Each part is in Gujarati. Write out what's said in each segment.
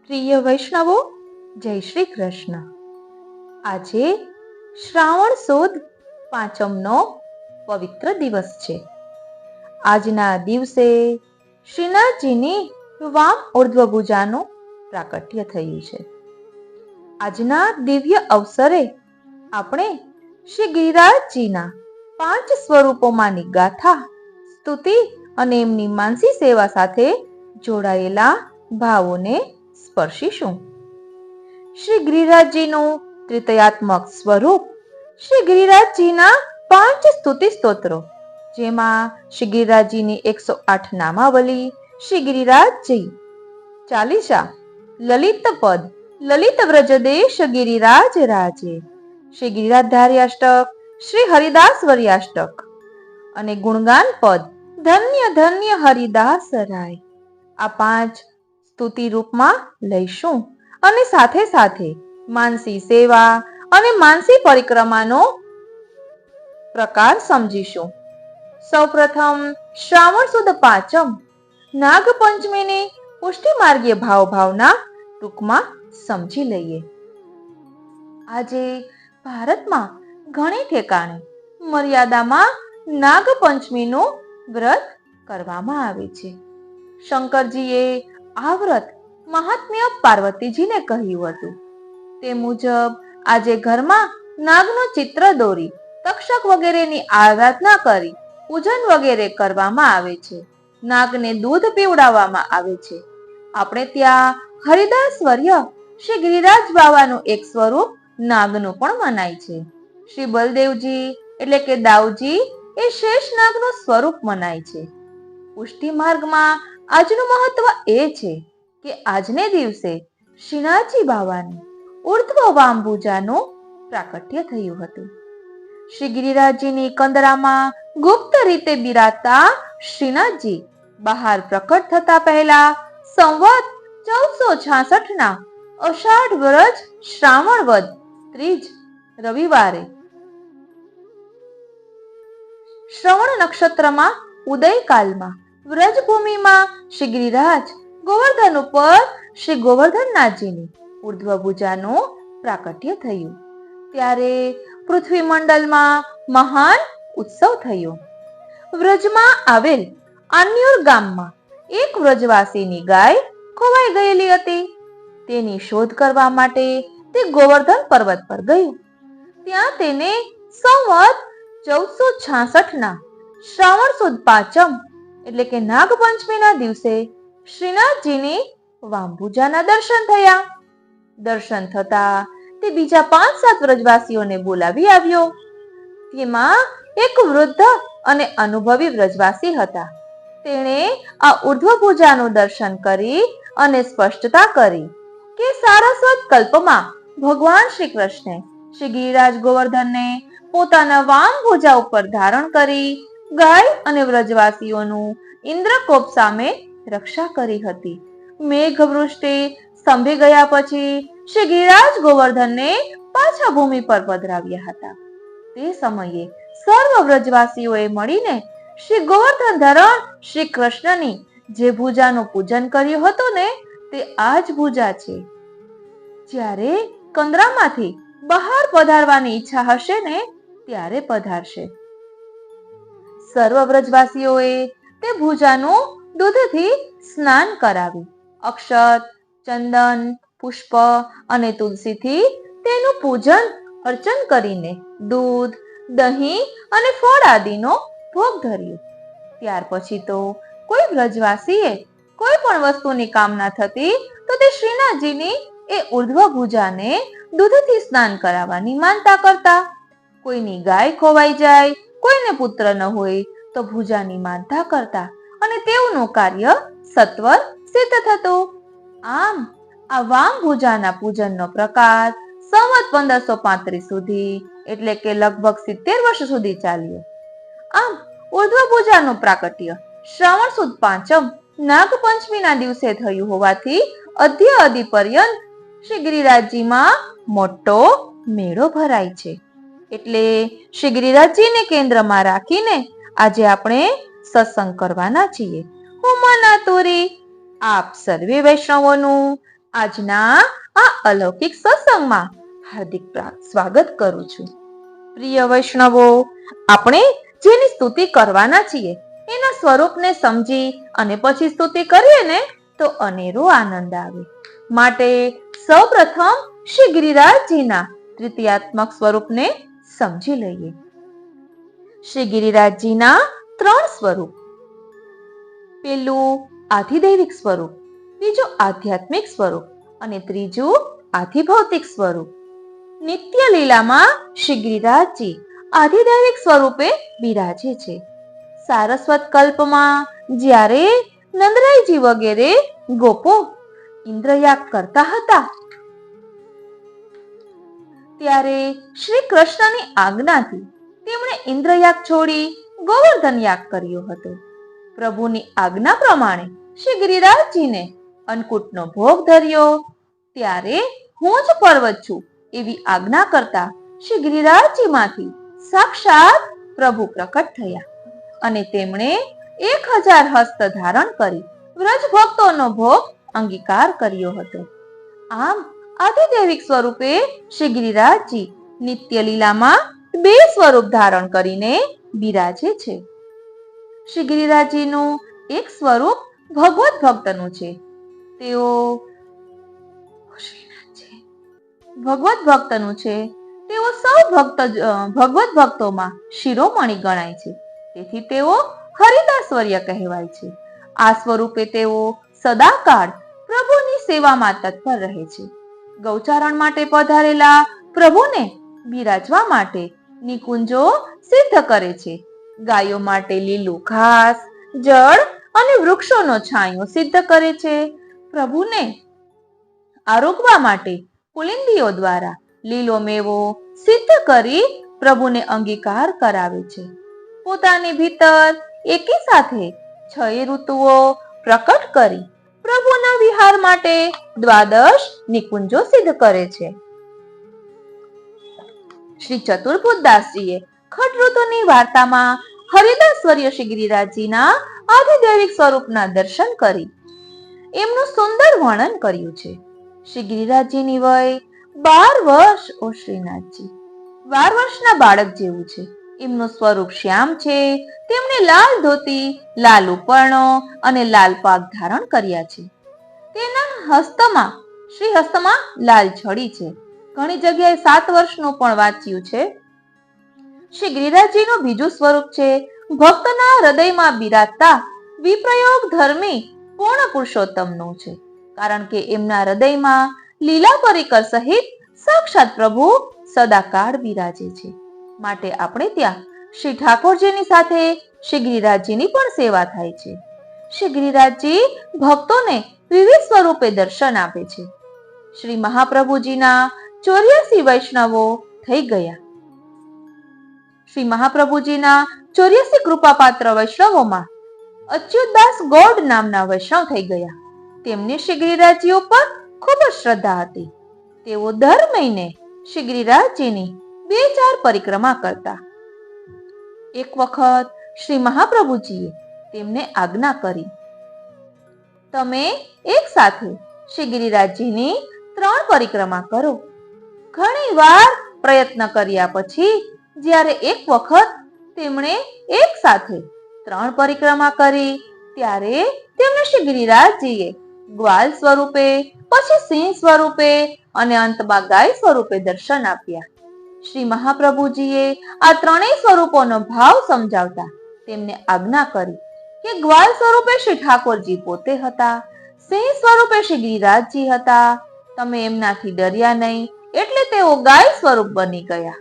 પ્રિય વૈષ્ણવો, જય શ્રી કૃષ્ણ. આજે શ્રાવણ સુદ પાંચમનો પવિત્ર દિવસ છે. આજના દિવસે શ્રીનાથજીની વામ ઉર્ધ્વભુજાનું પ્રાકટ્ય થયું છે. આજના દિવ્ય અવસરે આપણે શ્રી ગિરિરાજજીના 5 સ્વરૂપોમાંની ગાથા, સ્તુતિ અને એમની માનસી સેવા સાથે જોડાયેલા ભાવોને સ્પર્શીશું. શ્રી ગિરિરાજજીનું ત્રિતયાત્મક સ્વરૂપ, શ્રી ગિરિરાજજીના 5 સ્તુતિ સ્તોત્રો, જેમાં શ્રી ગિરિરાજજીની 108 નામાવલી, શ્રી ગિરિરાજજી ચાલીસા, લલિત પદ, લલિત વ્રજદેશ ગિરિરાજ રાજે, શ્રી ગિરિરાજધારી અષ્ટક, શ્રી હરિદાસવરી અષ્ટક અને ગુણગાન પદ, ધન્ય ધન્ય હરિદાસ રાય, આ 5 સ્તુતિ રૂપમાં લઈશું અને સાથે સાથે માનસી સેવા અને માનસી પરિક્રમાનો પ્રકાર સમજીશું. સૌપ્રથમ શ્રાવણ સુદ પાંચમ નાગપંચમીની પુષ્ટિ માર્ગીય ભાવના ટૂંકમાં સમજી લઈએ. આજે ભારતમાં ઘણી ઠેકાણે મર્યાદામાં નાગપંચમીનું વ્રત કરવામાં આવે છે. શંકરજીએ આ વ્રત મહાત્મ્ય પાર્વતીજીને કહ્યું હતું. તે મુજબ આજે ઘરમાં નાગનું ચિત્ર દોરી તક્ષક વગેરેની આરાધના કરી પૂજન વગેરે કરવામાં આવે છે. નાગને દૂધ પીવડાવવામાં આવે છે. આપણે ત્યાં હરિદાસવર્ય શ્રી ગિરિરાજ બાવાનું એક સ્વરૂપ નાગનું પણ મનાય છે. શ્રી બલદેવજી એટલે કે દાઉજી એ શેષ નાગનું સ્વરૂપ મનાય છે. પુષ્ટિ માર્ગમાં આજનું મહત્વ એ છે કે આજને દિવસે શ્રીનાથજી બાવાની ઉર્ધ્વ વામભુજાનું પ્રાકટ્ય થયું હતું. શ્રી ગિરિરાજજીની કંદરામાં ગુપ્ત રીતે બિરાજતા શ્રીનાથજી બહાર પ્રકટ થતા પહેલા સંવત 1466 ના અષાઢ વ્રજ શ્રાવણ વદ ત્રીજ રવિવારે શ્રવણ નક્ષત્રમાં ઉદયકાલમાં વ્રજભૂમિમાં શ્રી ગિરિરાજ ગોવર્ધન ઉપર શ્રી ગોવર્ધનનાથજીની ઉર્ધ્વભુજાનું પ્રાકટ્ય થયું. ત્યારે પૃથ્વી મંડળમાં મહાન ઉત્સવ થયો. વ્રજમાં આવેલ આન્યુર ગામમાં એક વ્રજવાસીની ગાય ખોવાઈ ગયેલી હતી. તેની શોધ કરવા માટે તે ગોવર્ધન પર્વત પર ગયું. ત્યાં તેને સંવત 1466 ના શ્રાવણ સુદ પાંચમ એટલે કે નાગપંચમીના દિવસે શ્રીનાથજીની વામભુજાના દર્શન થયા. દર્શન થતા તે બીજા 5-7 વ્રજવાસીઓને બોલાવી આવ્યો. તેમાં એક વૃદ્ધ અને અનુભવી વ્રજવાસી હતા. તેણે આ ઉર્ધ્વભુજાનું દર્શન કરી અને સ્પષ્ટતા કરી કે સારસ્વત કલ્પમાં ભગવાન શ્રી કૃષ્ણે શ્રી ગિરિરાજ ગોવર્ધનને પોતાના વામ ભુજા ઉપર ધારણ કરી ગાય અને વ્રજવાસીઓનું ઇન્દ્રકોપ સામે રક્ષા કરી હતી. મેઘવૃષ્ટિ સ્તંભી ગયા પછી શ્રી ગિરિરાજ ગોવર્ધનને પાછા ભૂમિ પર પધરાવ્યા હતા. તે સમયે સર્વ વ્રજવાસીઓએ મળીને શ્રી ગોવર્ધન ધરણ શ્રી કૃષ્ણની જે ભુજાનું પૂજન કર્યું હતું ને, તે આ જ ભુજા છે. જ્યારે કંદરામાંથી બહાર પધારવાની ઈચ્છા હશે ને, ત્યારે પધારશે. સર્વ વ્રજવાસીઓએ તે ભુજાનું દૂધથી સ્નાન કરાવી અક્ષત, ચંદન, પુષ્પ અને તુલસીથી તેનું પૂજન અર્ચન કરીને દૂધ, દહીં અને ફળ આદિનો ભોગ ધર્યો. ત્યાર પછી તો કોઈ વ્રજવાસીએ કોઈ પણ વસ્તુની કામના થતી તો તે શ્રીનાથજીની એ ઉર્ધ્વભુજાને દૂધથી સ્નાન કરાવવાની માનતા કરતા. કોઈની ગાય ખોવાઈ જાય, કોઈને પુત્ર ન હોય તો ભુજાની માનતા કરતા અને તેઓનું કાર્ય સત્વર સિદ્ધ થતું. આમ આ વામ ભુજાના પૂજનનો પ્રકાર સંવત 1535 સુધી એટલે કે લગભગ 70 વર્ષ સુધી ચાલ્યો. આમ ઉર્ધ્વભુજાનું પ્રાકટ્ય શ્રાવણ સુદ પાંચમ નાગપંચમીના દિવસે થયું હોવાથી અધ્ય પર્યંત શ્રી ગિરિરાજજીમાં મોટો મેળો ભરાય છે. એટલે શ્રી ગિરિરાજજીને કેન્દ્રમાં રાખીને આજે આપણે સત્સંગ કરવાના છીએ. હું મના તુરી આપ સર્વે વૈષ્ણવોનું આજના આ અલૌકિક સત્સંગમાં હાર્દિક સ્વાગત કરું છું. પ્રિય વૈષ્ણવો, આપણે જેની સ્તુતિ કરવાના છીએ એના સ્વરૂપને સમજી અને પછી સ્તુતિ કરીએ ને તો અનેરો આનંદ આવે. માટે સૌપ્રથમ શ્રી ગિરિરાજજીના તૃતીયાત્મક સ્વરૂપને સમજી લઈએ. શ્રી ગિરિરાજજીના 3 સ્વરૂપ. પેલું આધિદૈવિક સ્વરૂપ, બીજું આધ્યાત્મિક સ્વરૂપ અને ત્રીજું આધિભૌતિક સ્વરૂપ. નિત્ય લીલામાં શ્રી ગિરિરાજજી આધિદૈવિક સ્વરૂપે બિરાજે છે. સારસ્વત કલ્પમાં જ્યારે નંદરાયજી વગેરે ગોપો ઇન્દ્રયાગ કરતા હતા ત્યારે શ્રી કૃષ્ણની આજ્ઞાથી તેમણે ઇન્દ્રયાગ છોડી ગોવર્ધન યાગ કર્યો હતો. પ્રભુની આજ્ઞા પ્રમાણે શ્રી ગિરિરાજજીને અન્નકૂટનો ભોગ ધર્યો ત્યારે હું જ પર્વત છું એવી આજ્ઞા કરતા શ્રી ગિરિરાજજીમાંથી સાક્ષાત પ્રભુ પ્રકટ થયા અને તેમણે 1000 હસ્ત ધારણ કરી વ્રજ ભક્તોનો ભોગ અંગીકાર કર્યો હતો. આમ આધિદૈવિક સ્વરૂપે શ્રી ગિરિરાજજી નિત્ય લીલામાં 2 સ્વરૂપ ધારણ કરીને બિરાજે છે. શ્રી ગિરિરાજજીનું એક સ્વરૂપ ભગવત ભક્તનું છે. તેઓ ભગવત ભક્તનું છે. તેઓ સૌ ભગવત ભક્તોમાં શિરોમણી ગણાય છે. તેથી તેઓ હરિદાસવર્ય કહેવાય છે. આ સ્વરૂપે તેઓ સદાકાળ પ્રભુની સેવામાં તત્પર રહે છે. ગૌચારણ માટે પધારેલા પ્રભુને બિરાજવા માટે નિકુંજો સિદ્ધ કરે છે. ગાયો માટે લીલું ઘાસ, જળ અને વૃક્ષોનો છાંયો સિદ્ધ કરે છે. પ્રભુને આરોગવા માટે પુલિંદીઓ દ્વારા લીલો મેવો સિદ્ધ કરી પ્રભુને અંગીકાર કરાવે છે. પોતાની ભીતર એકી સાથે 6 ઋતુઓ પ્રકટ કરી પ્રભુના વિહાર માટે 12 નિકુંજો સિદ્ધ કરે છે. શ્રી ચતુર્ભુજદાસજીએ ખટઋતુની વાર્તામાં હરિદાસવર્ય શ્રી ગિરિરાજજીના આધિદૈવિક સ્વરૂપના દર્શન કરી એમનું સુંદર વર્ણન કર્યું છે. શ્રી ગિરિરાજજીની વય 12 વર્ષ. ઓ શ્રીનાથજી 12 વર્ષના બાળક જેવું છે. એમનું સ્વરૂપ શ્યામ છે. તેમણે લાલ ધોતી, લાલ ઉપરણો અને લાલ પાગ ધારણ કર્યા છે. તેના હસ્તમાં લાલ છડી છે. ઘણી જગ્યાએ 7 વર્ષનું પણ વાંચ્યું છે. શ્રી ગિરિરાજજીનું બીજું સ્વરૂપ છે ભક્તના હૃદયમાં બિરાજતા વિપ્રયોગ ધર્મી પૂર્ણ પુરુષોત્તમનું છે. કારણ કે એમના હૃદયમાં લીલા પરિકર સહિત સાક્ષાત પ્રભુ સદાકાળ બિરાજે છે. માટે આપણે ત્યાં શ્રી ઠાકોરજીની સાથે શ્રી ગિરિરાજજીની પણ સેવા થાય છે. શ્રી ગિરિરાજજી ભક્તોને વિવિધ સ્વરૂપે દર્શન આપે છે. શ્રી મહાપ્રભુજીના 84 વૈષ્ણવો થઈ ગયા. શ્રી મહાપ્રભુજીના 84 કૃપાપાત્ર વૈષ્ણવોમાં અચ્યુતદાસ ગોડ નામના વૈષ્ણવ થઈ ગયા. તેમને શ્રી ગિરિરાજજી ઉપર ખૂબ જ શ્રદ્ધા હતી. તેઓ દર મહિને શ્રી ગિરિરાજજીની 2-4 પરિક્રમા કરતા. એક વખત શ્રી મહાપ્રભુજીએ તેમને આજ્ઞા કરી, તમે એક સાથે શ્રી ગિરિરાજજીની 3 પરિક્રમા કરો. ઘણી વાર પ્રયત્ન કર્યા પછી જ્યારે એક વખત તેમણે એક સાથે 3 પરિક્રમા કરી ત્યારે તેમને શ્રી ગિરિરાજજીએ ગ્વાલ સ્વરૂપે, પછી સિંહ સ્વરૂપે અને અંતમાં ગાય સ્વરૂપે દર્શન આપ્યા. શ્રી મહાપ્રભુજીએ આ 3 સ્વરૂપોનો ભાવ સમજાવતા તેમને આજ્ઞા કરી કે ગ્વાલ સ્વરૂપે શ્રી ઠાકોરજી પોતે હતા, સિંહ સ્વરૂપે શ્રી ગિરિરાજજી હતા. તમે એમનાથી ડર્યા નહીં એટલે તેઓ ગાય સ્વરૂપ બની ગયા.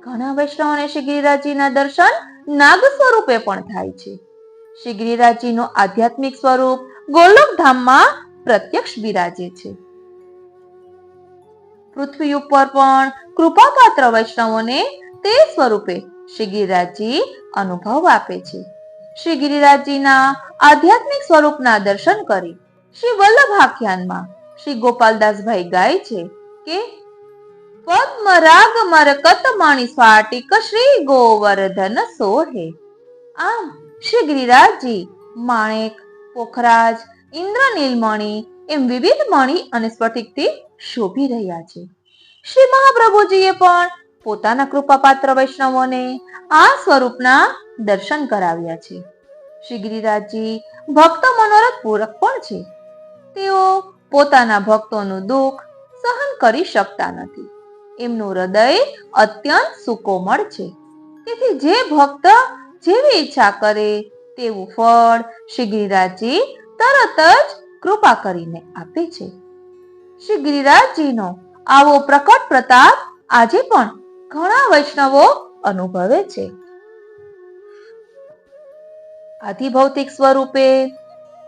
ઘણા વૈષ્ણવોને શ્રી ગિરિરાજજીના દર્શન નાગ સ્વરૂપે પણ થાય છે. શ્રી ગિરિરાજજીનું આધ્યાત્મિક સ્વરૂપ ગોલોક ધામમાં પ્રત્યક્ષ બિરાજે છે. પૃથ્વી ઉપર પણ કૃપાપાત્ર વૈષ્ણવોને તે સ્વરૂપે શ્રી ગિરિરાજજી અનુભવ આપે છે. શ્રી ગિરિરાજજીના આધ્યાત્મિક સ્વરૂપના દર્શન કરી શ્રી વલ્લભાખ્યાનમાં શ્રી ગોપાલદાસભાઈ ગાય છે કે પદ્મ રાગ મરકત મણિ સ્ફાટિક શ્રી ગોવર્ધન સોહે. આમ શ્રી ગિરિરાજજી માણેક, પોખરાજ, ઇન્દ્રનીલમણિ એમ વિવિધ મણી અને સ્ફટિકથી શોભી રહ્યા છે. શ્રી મહાપ્રભુજીએ પણ પોતાના કૃપાપાત્ર વૈષ્ણવોને આ સ્વરૂપના દર્શન કરાવ્યા છે. શ્રી ગિરિરાજજી ભક્ત મનોરથ પૂરક પણ છે. તેઓ પોતાના ભક્તોનું દુઃખ સહન કરી શકતા નથી. એમનું હૃદય અત્યંત સુકોમળ છે. તેથી જે ભક્ત જેવી ઈચ્છા કરે તેવું ફળ શ્રી ગિરિરાજજી તરત જ કૃપા કરીને આપે છે. શ્રી ગિરિરાજજીનો આવો પ્રકટ પ્રતાપ આજે પણ ઘણા વૈષ્ણવો અનુભવે છે. આધિભૌતિક સ્વરૂપે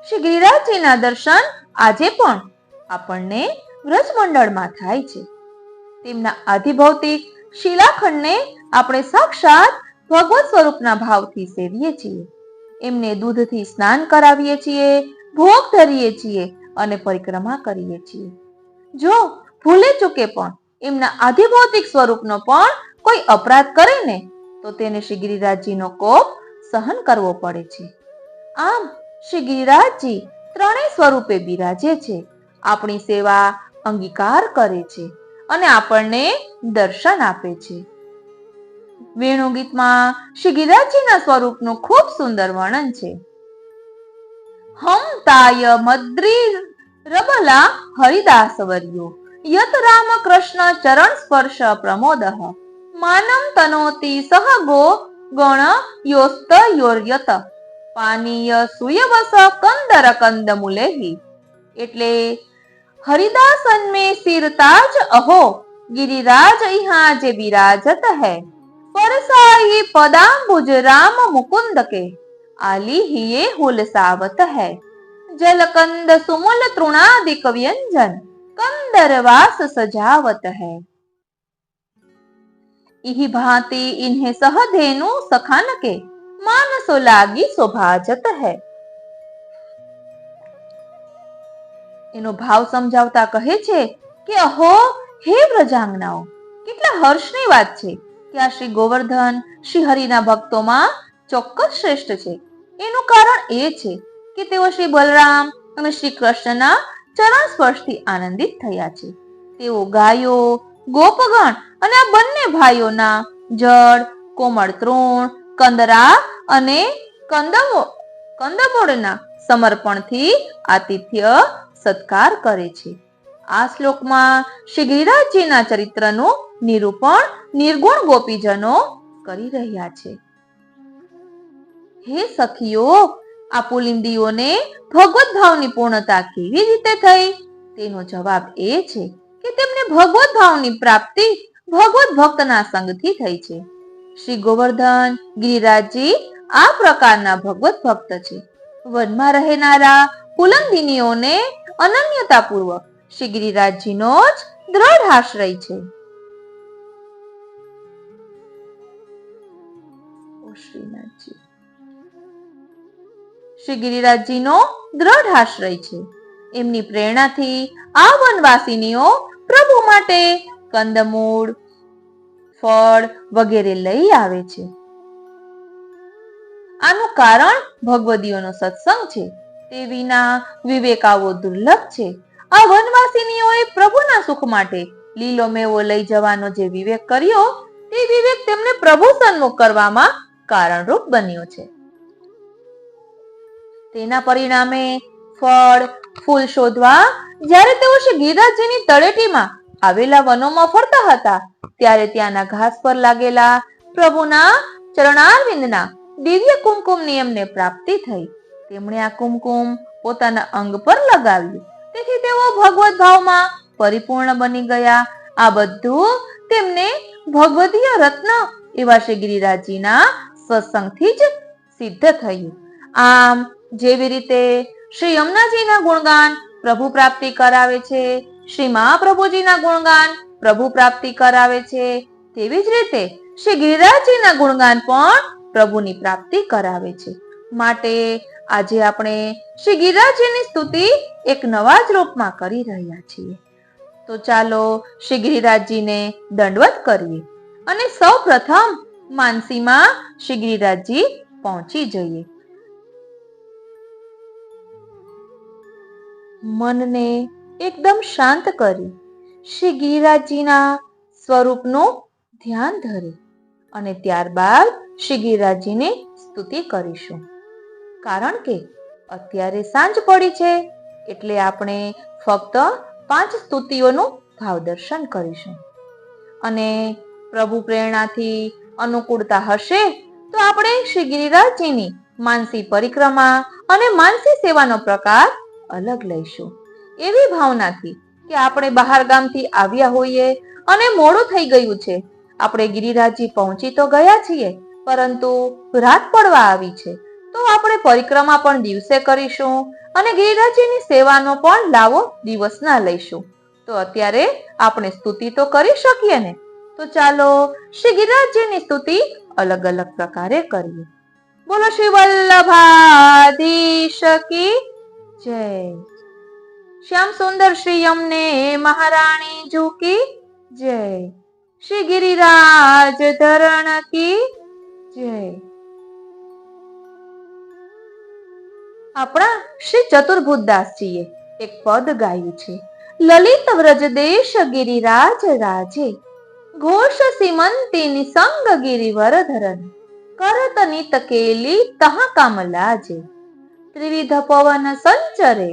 શ્રી ગિરિરાજજીના દર્શન આજે પણ આપણને વ્રજમંડળમાં થાય છે. તેમના આધિભૌતિક શિલાખંડને આપણે સાક્ષાત ભગવત સ્વરૂપના ભાવથી સેવીએ છીએ. એમને દૂધથી સ્નાન કરાવીએ છીએ, ભોગ ધરીએ છીએ અને પરિક્રમા કરીએ છીએ. જો ભૂલે ચૂકે પણ એમના આધિભૌતિક સ્વરૂપનો પણ કોઈ અપરાધ કરે ને તો તેને શ્રી ગિરિરાજજીનો કોપ સહન કરવો પડે છે. આમ શ્રી ગિરિરાજજી ત્રણેય સ્વરૂપે બિરાજે છે, આપણી સેવા અંગીકાર કરે છે અને આપણને દર્શન આપે છે. વેણુ ગીતમાં શ્રી ગિરિરાજજીના સ્વરૂપનું ખૂબ સુંદર વર્ણન છે. હમ તાય મદ્રી રબલા હરિદાસ વર્યો યત રામ કૃષ્ણ ચરણ સ્પર્શ પ્રમોદઃ માનમ તનોતિ સહગો ગણ યોસ્ત યોર્યત પાનીય સુયવસ કંદર કંદ મુલેહી. એટલે હરિદાસન મે સિરતાજ અહો गिरिराज यहाँ जे विराजत है परसाई पदाम्बुज राम मुकुंद के आली हिये हुलसावत है जलकंद सुमल तृणादिक व्यंजन कंदर वास सजावत है इहि भांति इन्हें सहधेनु सखान के मानसो लागी शोभाजत है. એનો ભાવ સમજાવતા કહે છે કે અહો હે વ્રજાંગનાઓ, કેટલા હર્ષની વાત છે કે આ શ્રી ગોવર્ધન શ્રી હરિના ભક્તોમાં ચોક્કસ શ્રેષ્ઠ છે. એનું કારણ એ છે કે તેઓ શ્રી બલરામ અને શ્રી કૃષ્ણના ચરણ સ્પર્શથી આનંદિત થયા છે. તેઓ ગાયો, ગોપગણ અને આ બંને ભાઈઓના જળ, કોમળ તૃણ, કંદરા અને કંદમૂળના સમર્પણથી આતિથ્ય સત્કાર કરે છે. આ શ્લોકમાં શ્રી ગિરિરાજજીના ચરિત્રનું નિરૂપણ નિર્ગુણ ગોપીજનો કરી રહ્યા છે. હે સખીઓ, આ પુલિંદીઓને ભગવત ભાવની પૂર્ણતા કેવી રીતે થઈ? તેનો જવાબ એ છે કે તેમને ભગવત ભાવની પ્રાપ્તિ ભગવત ભક્તના સંગથી થઈ છે. શ્રી ગોવર્ધન ગિરિરાજજી આ પ્રકારના ભગવત ભક્ત છે. વનમાં રહેનારા પુલંદિનીઓને અનન્યતાપૂર્વક શ્રી ગિરિરાજજીનો જ દ્રઢ આશ્રય છે. શ્રી ગિરિરાજજીનો દ્રઢ આશ્રય છે. એમની પ્રેરણાથી આ વનવાસીનીઓ પ્રભુ માટે કંદમૂળ, ફળ વગેરે લઈ આવે છે. આનું કારણ ભગવદીઓનો સત્સંગ છે. તે વિના વિવેક આવવો દુર્લભ છે. આ વનવાસીનીઓએ પ્રભુના સુખ માટે લીલો મેવો લઈ જવાનો જે વિવેક કર્યો તે વિવેક તેમને પ્રભુ સન્મુખ કરવામાં કારણરૂપ બન્યો છે. તેના પરિણામે ફળ, ફૂલ શોધવા જ્યારે તેઓ શ્રી ગિરિરાજજીની તળેટીમાં આવેલા વનોમાં ફરતા હતા ત્યારે ત્યાંના ઘાસ પર લાગેલા પ્રભુના ચરણારવિંદના દિવ્ય કુમકુમની એમને પ્રાપ્તિ થઈ. તેમણે આ કુમકુમ પોતાના અંગ પર લગાવ્યું, તેથી તેઓ ભગવત ભાવમાં પરિપૂર્ણ બની ગયા. આ બધું તેમને ભગવદીય રત્ન એવા શ્રી ગિરિરાજજીના સત્સંગથી જ સિદ્ધ થયું. આમ જેવી રીતે શ્રી યમુનાજીના ગુણગાન પ્રભુ પ્રાપ્તિ કરાવે છે, શ્રી મહાપ્રભુજીના ગુણગાન પ્રભુ પ્રાપ્તિ કરાવે છે, તેવી જ રીતે શ્રી ગિરિરાજજીના ગુણગાન પણ પ્રભુની પ્રાપ્તિ કરાવે છે. માટે આજે આપણે શ્રી ગિરિરાજજીની સ્તુતિ એક નવા જ રૂપમાં કરી રહ્યા છીએ. તો ચાલો શ્રી ગિરિરાજજીને દંડવત કરીએ અને સૌ પ્રથમ માનસીમાં શ્રી ગિરિરાજજી પહોંચી જઈએ. મનને એકદમ શાંત કરી શ્રી ગિરિરાજજીના સ્વરૂપનું ધ્યાન ધરી અને ત્યારબાદ શ્રી ગિરિરાજજીની સ્તુતિ કરીશું. કારણ કે અત્યારે સાંજ પડી છે એટલે આપણે ફક્ત 5 સ્તુતિઓનું ભાવદર્શન કરીશું. અને પ્રભુ પ્રેરણાથી અનુકૂળતા હશે તો આપણે શ્રી ગિરિરાજજીની માનસી પરિક્રમા અને માનસી સેવાનો પ્રકાર અલગ લઈશું. એવી ભાવનાથી કે આપણે બહાર ગામથી આવ્યા હોઈએ અને મોડું થઈ ગયું છે, આપણે ગિરિરાજજી પહોંચી તો ગયા છીએ પરંતુ રાત પડવા આવી છે, તો આપણે પરિક્રમા પણ દિવસે કરીશું અને ગિરિરાજજીની સેવાનો પણ લાવો દિવસના લઈશું. તો અત્યારે આપણે સ્તુતિ તો કરી શકીએ ને. તો ચાલો શ્રી ગિરિરાજજીની સ્તુતિ અલગ અલગ પ્રકારે કરીએ. બોલો શ્રી વલ્લભાધીશ કી જય. શ્યામ સુંદર શ્રી યમને મહારાણી જુ કી જય. શ્રી ગિરિરાજ ધરણ કી જય. આપણા શ્રી ચતુર્ભુજદાસજીએ એક પદ ગાયું છે. લલિત વ્રજદેશ ગિરિરાજ રાજે, ઘોષ સીમંતી નિસંગ ગિરિવર ધરન, કરત નિત કેલી તહ કામ લાજે, ત્રિવિધ પવન સંચરે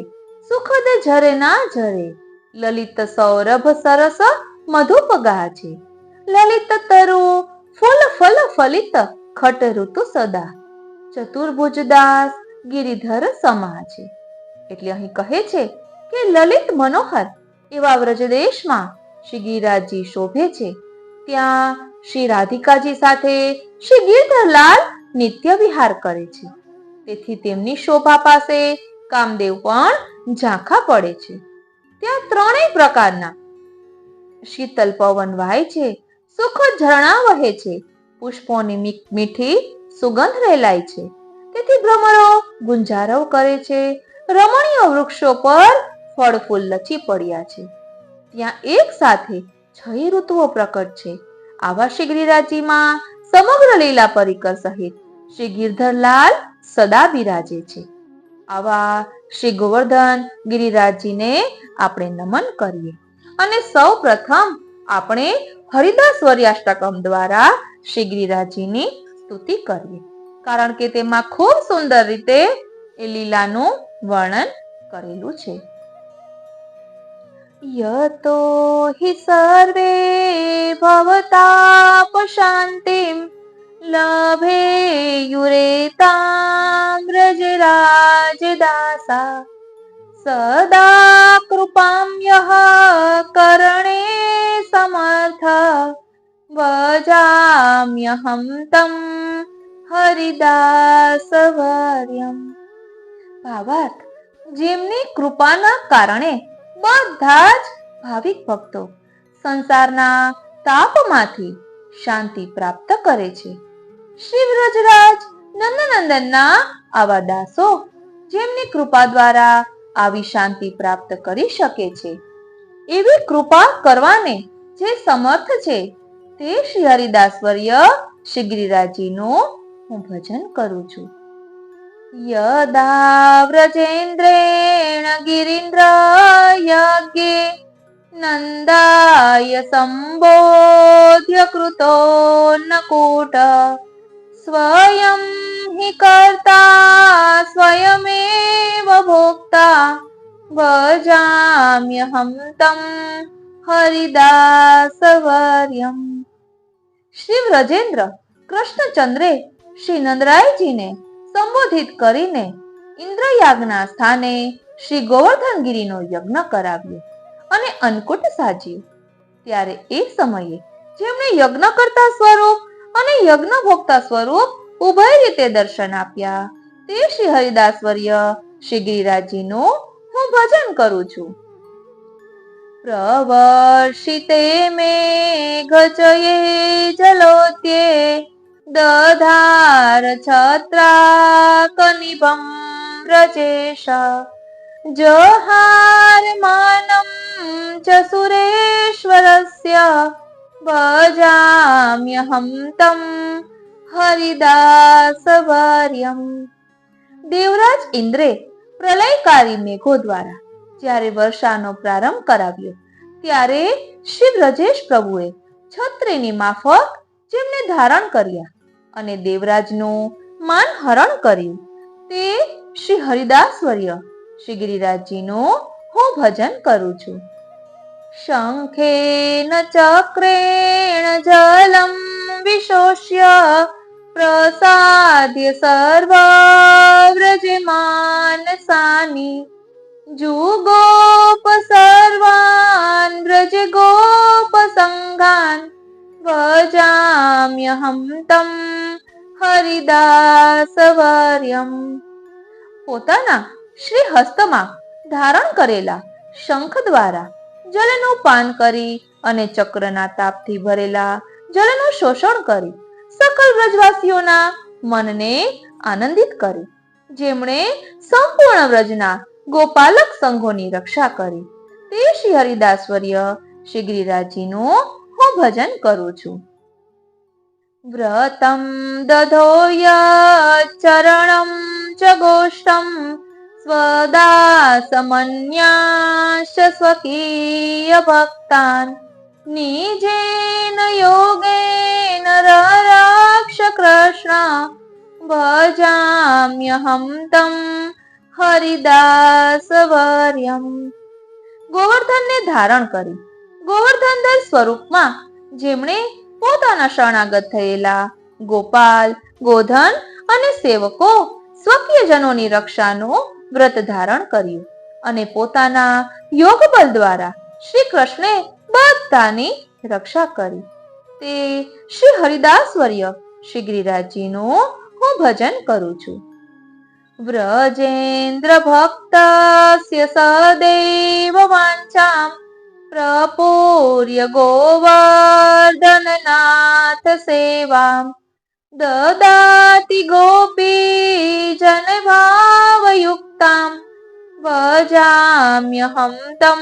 સુખદ ઝરે ના ઝરે, લલિત સૌરભ સરસ મધુપ ગાજે, લલિત તરુ ફૂલ ફલ ફલિત ખટ ઋતુ સદા, ચતુર્ભુજદાસ ગિરિધર સમાજે. એટલે અહીં કહે છે કે લલિત મનોહર એવા વ્રજદેશમાં શ્રી ગિરિરાજજી શોભે છે. ત્યાં શ્રી રાધિકાજી સાથે શ્રી ગિરધરલાલ નિત્ય વિહાર કરે છે. તેથી તેમની શોભા પાસે કામદેવ પણ ઝાંખા પડે છે. ત્યાં 3 પ્રકારના શીતલ પવન વહાય છે, સુખદ ઝરણા વહે છે, પુષ્પોની મીઠી સુગંધ રેલાય છે. તેથી ભ્રમરો ગુંજારવ કરે છે. રમણીય વૃક્ષો પર ફળ ફૂલ લચી પડ્યા છે. ત્યાં એક સાથે 6 ઋતુઓ પ્રકટ છે. આવા શ્રી ગિરિરાજજીમાં સમગ્ર લીલા પરિકર સહિત શ્રી ગિરધરલાલ સદા બિરાજે છે. આવા શ્રી ગોવર્ધન ગિરિરાજજીને આપણે નમન કરીએ અને સૌ પ્રથમ આપણે હરિદાસ વર્યાષ્ટકમ દ્વારા શ્રી ગિરિરાજજીની સ્તુતિ કરીએ. કારણ કે તેમાં ખૂબ સુંદર રીતે એ લીલાનું વર્ણન કરેલું છે. યતો હિ સર્વે ભવતાપ શાંતિમ લભેયુરેતામ વ્રજરાજદાસા, સદા કૃપામ યઃ કરણે સમર્થ, ભજામ્યહં તમ હરિદાસવર્યમ. ભાવાર્થ, જેમની કૃપાના કારણે બધા જ ભાવિક ભક્તો સંસારના તાપમાંથી શાંતિ પ્રાપ્ત કરે છે. શ્રી વ્રજરાજ નંદનંદનના આવા દાસો જેમની કૃપા દ્વારા આવી શાંતિ પ્રાપ્ત કરી શકે છે, એવી કૃપા કરવાને જે સમર્થ છે તે શ્રી હરિદાસવર્ય શ્રી ગિરિરાજજીનું હું ભજન કરું છું. યદા વ્રજેન્દ્રેણ ગિરીન્દ્ર યજ્ઞે નંદાય સંબોધ્ય કૃતો નકૂટ, સ્વયં હિ કર્તા સ્વયમેવ ભોક્તા, ભજામ્યહં તમ હરિદાસવર્યમ. શ્રી વ્રજેન્દ્ર કૃષ્ણચંદ્રે શ્રી નંદરાયજીને સંબોધિત કરીને ઇન્દ્રયાગના સ્થાને શ્રી ગોવર્ધનગીરીનો યજ્ઞ કરાવ્યો અને અન્નકૂટ સાજ્યું. ત્યારે એ સમયે જેમણે યજ્ઞ કરતા સ્વરૂપ અને યજ્ઞ ભોગતા સ્વરૂપ ઉભય રીતે દર્શન આપ્યા તે શ્રી હરિદાસવર્ય શ્રી ગિરિરાજજીનું હું ભજન કરું છું. પ્રવર્ષિતે મેઘચયે જલોત્યે, દધાર છત્રાકનિભં વ્રજેશ, જહાર માનમ ચ સુરેશ્વરસ્ય, ભજામ્યહં તમ હરિદાસવર્યમ. દેવરાજ ઇન્દ્રે પ્રલયકારી મેઘો દ્વારા જ્યારે વર્ષાનો પ્રારંભ કરાવ્યો ત્યારે શ્રી બ્રજેશ પ્રભુએ છત્રીની માફક જેમને ધારણ કર્યા અને દેવરાજનું માન હરણ કર્યું તે શ્રી હરિદાસવર્ય શ્રી ગિરિરાજજીનું હું ભજન કરું છું. શંખેન ચક્રેણ જલમ વિશોષ્ય પ્રસાદ્ય સર્વવ્રજમાનસાની જુગોપ સર્વાન વ્રજ ગોપ સંગાન ભજામ્યહમ તમ હરિદાસવર્યમ. પોતાના શ્રી હસ્તમાં ધારણ કરેલા શંખ દ્વારા જલનું પાન કરી અને ચક્રના તાપથી ભરેલા જલનું શોષણ કરી સકલ વ્રજવાસીઓના મનને આનંદિત કરી, જેમણે સંપૂર્ણ વ્રજના ગોપાલક સંઘોની રક્ષા કરી તે શ્રી હરિદાસવર્ય શ્રી ગિરિરાજજીનું હું ભજન કરું છું. વ્રતમ દધોય ચરણમ ચ ગોષ્ઠમ સ્વદાસમન્યાશ સ્વકીય ભક્તાન નિજેન યોગેન રરાક્ષ કૃષ્ણ ભજામ્યહમ તમ હરિદાસવર્યમ. ગોવર્ધનને ધારણ કરી ગોવર્ધનધર સ્વરૂપમાં જેમણે પોતાના શરણાગત થયેલા ગોપાલ, ગોધન અને સેવકો સ્વકીય જનોની રક્ષાનું વ્રત ધારણ કર્યું અને પોતાના યોગબલ દ્વારા શ્રી કૃષ્ણે બધાની રક્ષા કરી તે શ્રી હરિદાસવર્ય શ્રી ગિરિરાજજીનું હું ભજન કરું છું. વ્રજેન્દ્ર ભક્તસ્ય સદૈવ વાંછામ પ્રપૂર્ય ગોવર્ધનનાથ સેવામ દદાતિ ગોપી જન ભાવયુક્તામ ભજામ્યહમ તમ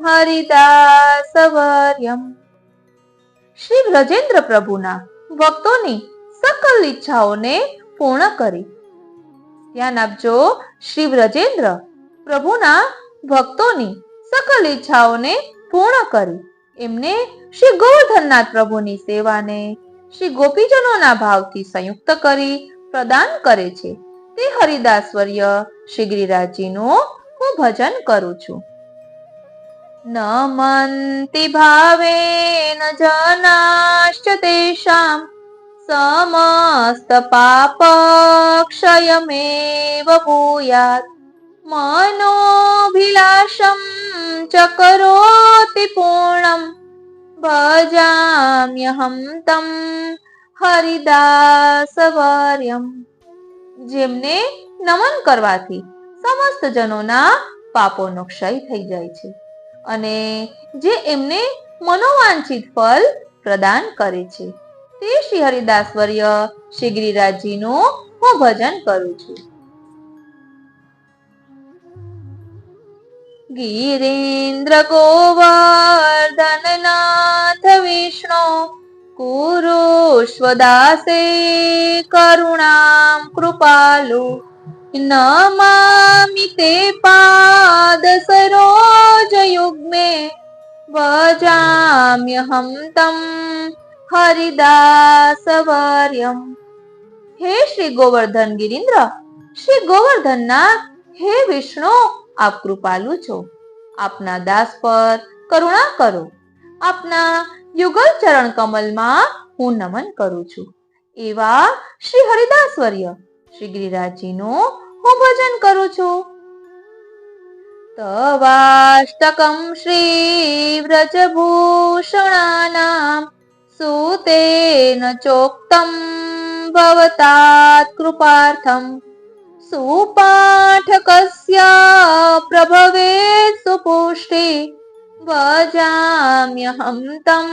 હરિદાસવર્યમ. શ્રી વ્રજેન્દ્ર પ્રભુના ભક્તોની સકલ ઈચ્છાઓને પૂર્ણ કરી. ધ્યાન આપજો, શ્રી વ્રજેન્દ્ર પ્રભુના ભક્તોની સકલ ઈચ્છાઓને પૂર્ણ કરી એમને શ્રી ગોવર્ધનનાથ પ્રભુની સેવાને શ્રી ગોપીજનોના ભાવથી સંયુક્ત કરી પ્રદાન કરે છે તે હરિદાસવર્ય શ્રી ગિરિરાજજીનું હું ભજન કરું છું. નમંતિ ભાવેન જનાશ્ચ તેષામ સમસ્ત પાપ ક્ષયમેવ ભૂયાત મનોભિલાષમ ચ કરોતિ પૂર્ણમ ભજામ્યહમ તમ હરિદાસવર્યમ. જેમને નમન કરવાથી સમસ્ત જનોના પાપોનો ક્ષય થઈ જાય છે અને જે એમને મનોવાંછિત ફળ પ્રદાન કરે છે તે શ્રી હરિદાસવર્ય શ્રી ગિરિરાજજીનું હું ભજન કરું છું. ગિરીન્દ્ર ગોવર્ધનનાથ વિષ્ણુ કુરુષ્વદાસે કરુણામ કૃપાલુ નમામિ તે પાદ સરોજ યુગ્મે ભજામ્યહમ તમ હરિદાસવર્યમ. હે શ્રી ગોવર્ધન ગિરીન્દ્ર, શ્રી ગોવર્ધનનાથ, હે વિષ્ણુ, આપ કૃપાલુ છો. આપના દાસ પર કરુણા કરો. આપના યુગલ ચરણ કમલમાં હું નમન કરું છું. એવા શ્રી હરિદાસવર્ય શ્રી ગિરિરાજજીનું હું ભજન કરું છું. તવાષ્ટકમ શ્રી વ્રજભૂષણાનામ સુતેન ચોક્તમ ભવતાત કૃપાર્થમ સુપાઠકસ્ય પ્રભવેત સુપુષ્ટિ ભજામ્યહમ તમ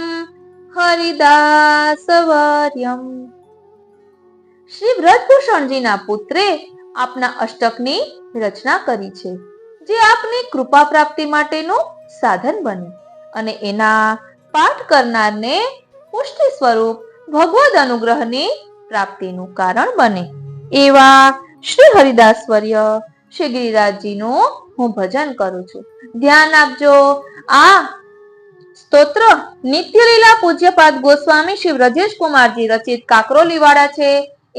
હરિદાસવર્યમ. શ્રી વ્રજભૂષણજીના પુત્રે આપના અષ્ટકની રચના કરી છે જે આપની કૃપા પ્રાપ્તિ માટેનું સાધન બને અને એના પાઠ કરનારને પુષ્ટિ સ્વરૂપ ભગવદ અનુગ્રહની પ્રાપ્તિનું કારણ બને એવા શ્રી હરિદાસવર્ય શ્રી ગિરિરાજજીનું હું ભજન કરું છું. ધ્યાન આપજો, આ સ્તોત્ર નિત્યલીલા પૂજ્યપાદ ગોસ્વામી શ્રી વ્રજેશ કુમારજી રચિત કાકરોલીવાળા છે,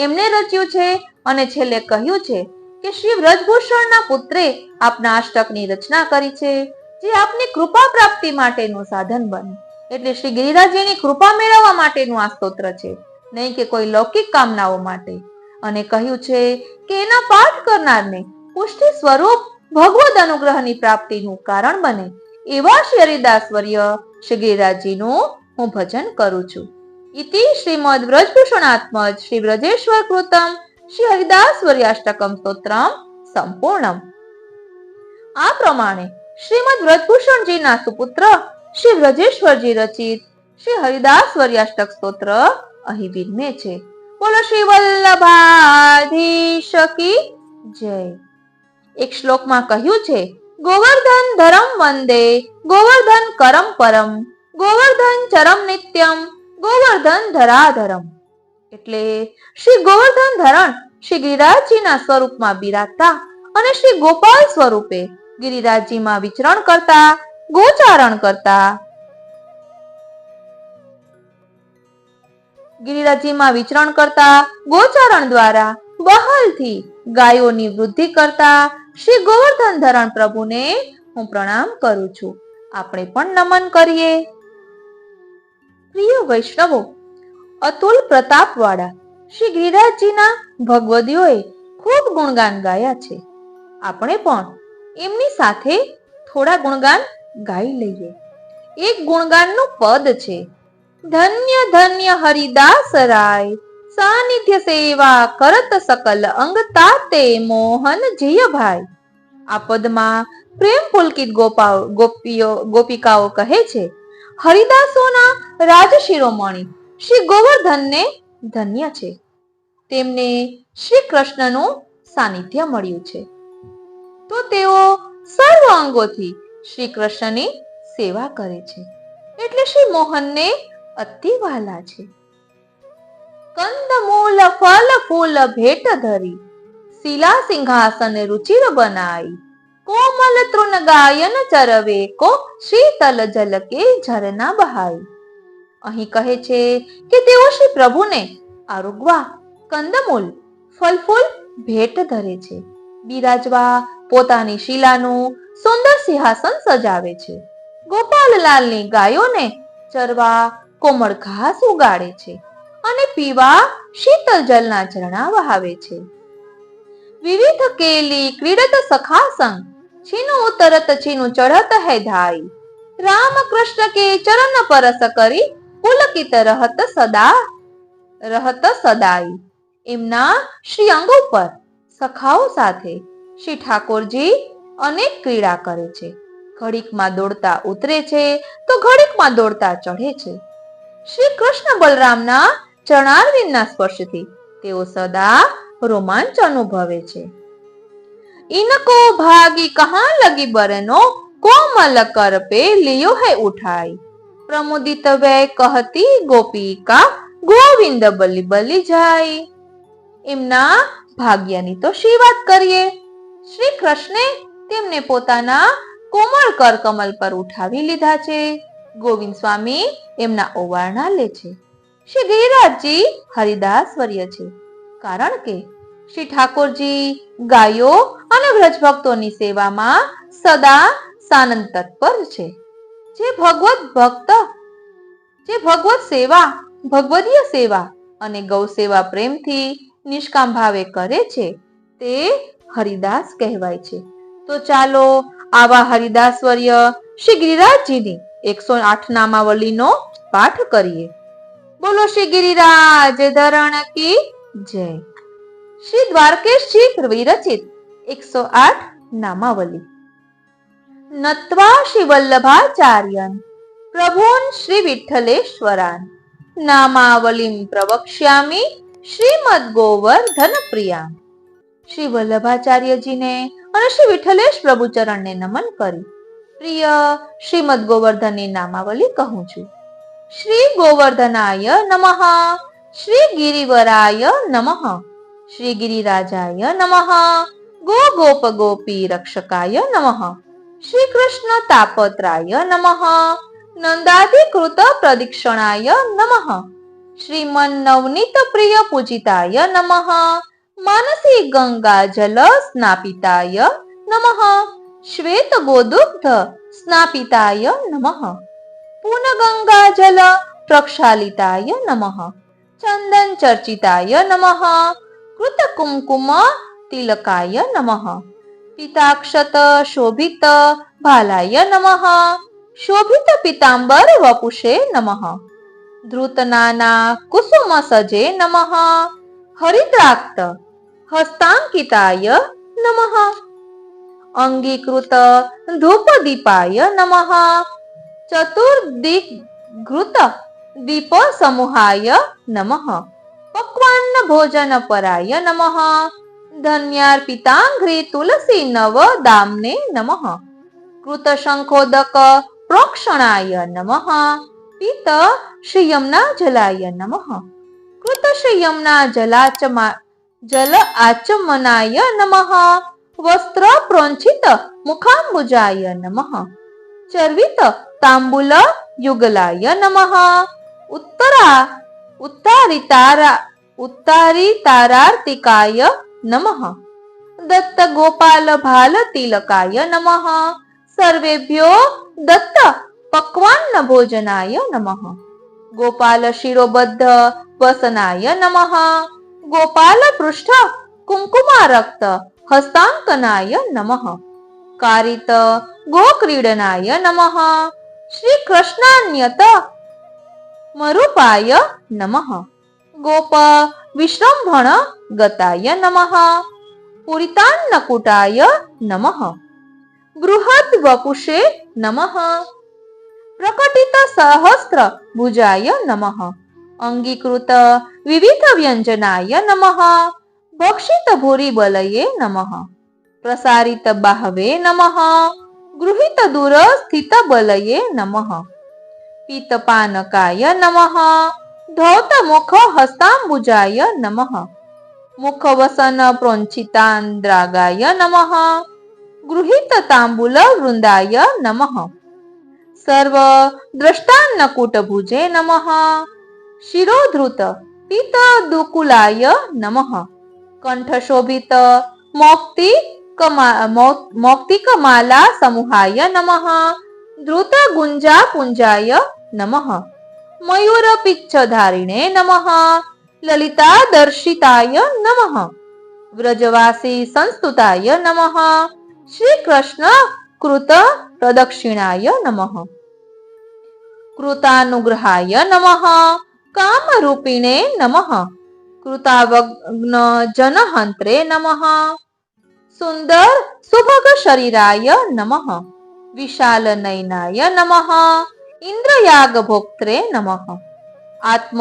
એમને રચ્યું છે. અને છેલ્લે કહ્યું છે કે શ્રી વ્રજભૂષણના પુત્રે આપના અષ્ટકની રચના કરી છે, જે આપની કૃપા પ્રાપ્તિ માટેનું સાધન બને. એટલે શ્રી ગિરિરાજજીની કૃપા મેળવવા માટેનું આ સ્તોત્ર છે, નહીં કે કોઈ લૌકિક કામનાઓ માટે. અને કહ્યું છે કે એના પાઠ કરનારને પુષ્ટિ સ્વરૂપ ભગવદ અનુગ્રહની પ્રાપ્તિનું કારણ બને એવા શ્રી હરિદાસ વર્ય શ્રી ગિરિરાજજીનું હું ભજન કરું છું. ઇતિ શ્રીમદ વ્રજભૂષણાત્મજ શ્રી વ્રજેશ્વર કૃતમ શ્રી હરિદાસ વર્યાષ્ટકમ સ્તોત્રમ સંપૂર્ણમ. આ પ્રમાણે શ્રીમદ વ્રજભૂષણજીના સુપુત્ર શ્રી વ્રજેશ્વરજી રચિત શ્રી હરિદાસ વર્યાષ્ટક સ્તોત્ર અહીં વિરમે છે. બોલો શ્રી વલ્લભાધીશ કી જય. એક શ્લોકમાં કહ્યું છે, ગોવર્ધન ધરમ વંદે ગોવર્ધન કરમ પરમ ગોવર્ધન ચરમ નિત્યમ ગોવર્ધન ધરાધરમ. એટલે શ્રી ગોવર્ધન ધરણ શ્રી ગિરિરાજજીના સ્વરૂપમાં બિરાજતા અને શ્રી ગોપાલ સ્વરૂપે ગિરિરાજજીમાં વિચરણ કરતા ગોચારણ કરતા ગિરિરાજજીમાં વિચરણ કરતા ગોચારણ દ્વારા બહાલથી ગાયોની વૃદ્ધિ કરતા શ્રી ગોવર્ધન ધરણ પ્રભુને હું પ્રણામ કરું છું. આપણે પણ નમન કરીએ. પ્રિય વૈષ્ણવો, અતુલ પ્રતાપ વાળા શ્રી ગિરિરાજજીના ભગવદીઓએ ખૂબ ગુણગાન ગાયા છે. આપણે પણ એમની સાથે થોડા ગુણગાન ગાઈ લઈએ. એક ગુણગાનનું પદ છે, ધન્ય ધન્ય હરિદાસ રાય સાનિધ્ય સેવા કરત સકલ અંગ તાતે મોહન જીય ભાઈ. આ પદમાં પ્રેમ પુલકિત ગોપિકાઓ કહે છે, હરિદાસોના રાજ શિરોમણી શ્રી ગોવર્ધનને ધન્ય છે. તેમને શ્રી કૃષ્ણનું સાનિધ્ય મળ્યું છે, તો તેઓ સર્વ અંગોથી શ્રી કૃષ્ણની સેવા કરે છે, એટલે શ્રી મોહનને અતિ વહાલા છે. કંદમૂલ ફલ ફૂલ ભેટ ધરી શિલા સિંહાસન રુચિર બનાઈ કોમલ તૃણ ગાયન ચરવે કો શીતલ જલ કે ઝરના બહાઈ. અહીં કહે છે કે તેઓ શ્રી પ્રભુને આરોગવા કંદમૂલ ફલ ફૂલ ભેટ ધરે છે, બિરાજવા પોતાની શિલાનું સુંદર સિંહાસન સજાવે છે, ગોપાલલાલની ગાયોને ચરવા કોમળ ઘાસ ઉગાડે છે અને પીવા શીતલ જલના ઝરણા વહાવે છે. વિવિધ કેલી ક્રીડત સખા સંગ છીનું ઉતરત છીનું ચढ़त है धाई राम कृष्ण के चरण परस કરી પુલકિત રહત સદાઈ. એમના શ્રી અંગો પર સખાઓ સાથે શ્રી ઠાકોરજી અનેક ક્રીડા કરે છે. ઘડીકમાં દોડતા ઉતરે છે તો ઘડીકમાં દોડતા ચઢે છે. શ્રી કૃષ્ણ બલરામના ચરણારવિંદના સ્પર્શથી તેઓ સદા રોમાંચ અનુભવે છે. ઇनको ભાગી કહા લગી બરનો કોમલ કર પે લિયો હૈ ઉઠાઈ પ્રમુદિત વૈ કહતી ગોપિકા ગોવિંદ બલી બલી જાય. એમના ભાગ્યની તો શી વાત કરીએ. શ્રી કૃષ્ણે તેમને પોતાના કોમળ કર કમલ પર ઉઠાવી લીધા છે. ગોવિંદ સ્વામી એમના ઓવારણા લે છે. શ્રી ગિરિરાજજી હરિદાસ વર્ય છે, કારણ કે શ્રી ઠાકોરજી ગાયો અને વ્રજભક્તોની સેવામાં સદા સાનંદ તત્પર છે. જે ભગવત સેવા, ભગવદીય સેવા અને ગૌ સેવા પ્રેમથી નિષ્કામ ભાવે કરે છે તે હરિદાસ કહેવાય છે. તો ચાલો આવા હરિદાસ વર્ય શ્રી ગિરિરાજજીની 108 નામાવલીનો પાઠ કરીએ. બોલો શ્રી ગિરિરાજ ધરણ કી જય. શ્રી દ્વારકેશજી વિરચિત 108 નામાવલી. નત્વા શ્રી વલ્લભાચાર્યન પ્રભુન શ્રી વિઠ્ઠલેશ્વરાન નામાવલીમ પ્રવક્ષ્યામિ શ્રીમદ ગોવર્ધન પ્રિયા. શ્રી વલ્લભાચાર્યજીને અને શ્રી વિઠ્ઠલેશ પ્રભુ ચરણને નમન કરી પ્રિય શ્રીમદ ગોવર્ધનની નામાવલી કહું છું. શ્રી ગોવર્ધનાય નમઃ, શ્રી ગિરિવરાય નમઃ, શ્રી ગિરિરાજાય નમઃ, गोप गोपी रक्षकाय नमः। श्री कृष्ण तापत्राय नमः। नंदाधिकृत प्रदक्षिणाय नमः। श्रीमन नवनीत प्रिय पूजिताय नमः। मानसी गंगा जल स्नापिताय नमः। श्वेत गोदुग्ध स्नापिताय नमः। पूर्ण गंगा जल प्रक्षालिताय नमः। चंदन चर्चिताय नमः। कृत कुमकुम तिलकाय नमः। पीताक्षत शोभित भालाय नमः। शोभित पीतांबर वपुषे नमः। धृतनाना कुसुम सजे नमः। हरिद्राक्त हस्तांकिताय नमः। अंगीकृत धूपदीपाय नमः। चतुर्दिग्घृत दीप समूहाय नमः। पक्वान्न भोजन पराय नमः। धन्यार्पितांघ्रि तुलसी नव दाम्ने नमः। कृत शंखोदक प्रोक्षणाय नमः। पीत श्री यमुना जलाय नमः। कृत श्री यमुना जल आचमनाय नमः। वस्त्र प्रोंछित मुखाम्बुजाय नमः। चर्वित तांबूल युगलाय नमः। उत्तारितारार्तिकाय नमः। दत्त गोपाल भाल तिलकाय नमः। सर्वेभ्यो दत्त पक्वान्न भोजनाय नमः। गोपाल शिरोबद्ध वसनाय नमः। गोपाल पृष्ठ कुंकुमारक्त हस्तांकनाय नमः। कारित गोक्रीडनाय नमः। श्री कृष्णान्यत मरुपाय नमः। गोप विश्रम्भण गताय नमः। पूरितान्नकूटाय नमः। बृहत् वपुषे नमः। प्रकटित सहस्त्र भुजाय नमः। अंगीकृत विविध व्यंजनाय नमः। भक्षित भूरि बलये नमः। प्रसारित बाहवे नमः। गृहीत दूर स्थित बलये नमः। पीतपानकाय नमः। धौत मुख हस्तांबुजाय नमः। मुखवसन प्रोंछितांद्रागाय नमः। गृहीत तांबूल वृंदाय नमः। सर्व द्रष्टान्नकूट भुजे नमः। शिरोधृत पीत दुकुलाय नमः। कंठशोभित मौक्तिकमाला समूहाय नमः। द्रुत गुंजा पुंजाय नमः। मयूर पिच्छधारिणे नमः। ललिता दर्शिताय नमः। व्रजवासी संस्तुताय नमः। श्री कृष्ण कृत प्रदक्षिणाय नमः। कृतानुग्रहाय नमः। कामरूपिणे नमः। कृतावग्न जनहंत्रे नमः। सुंदर सुभग शरीराय नमः। विशाल नयनाय नमः। इंद्रयाग भोक्त्रे नमः। आत्म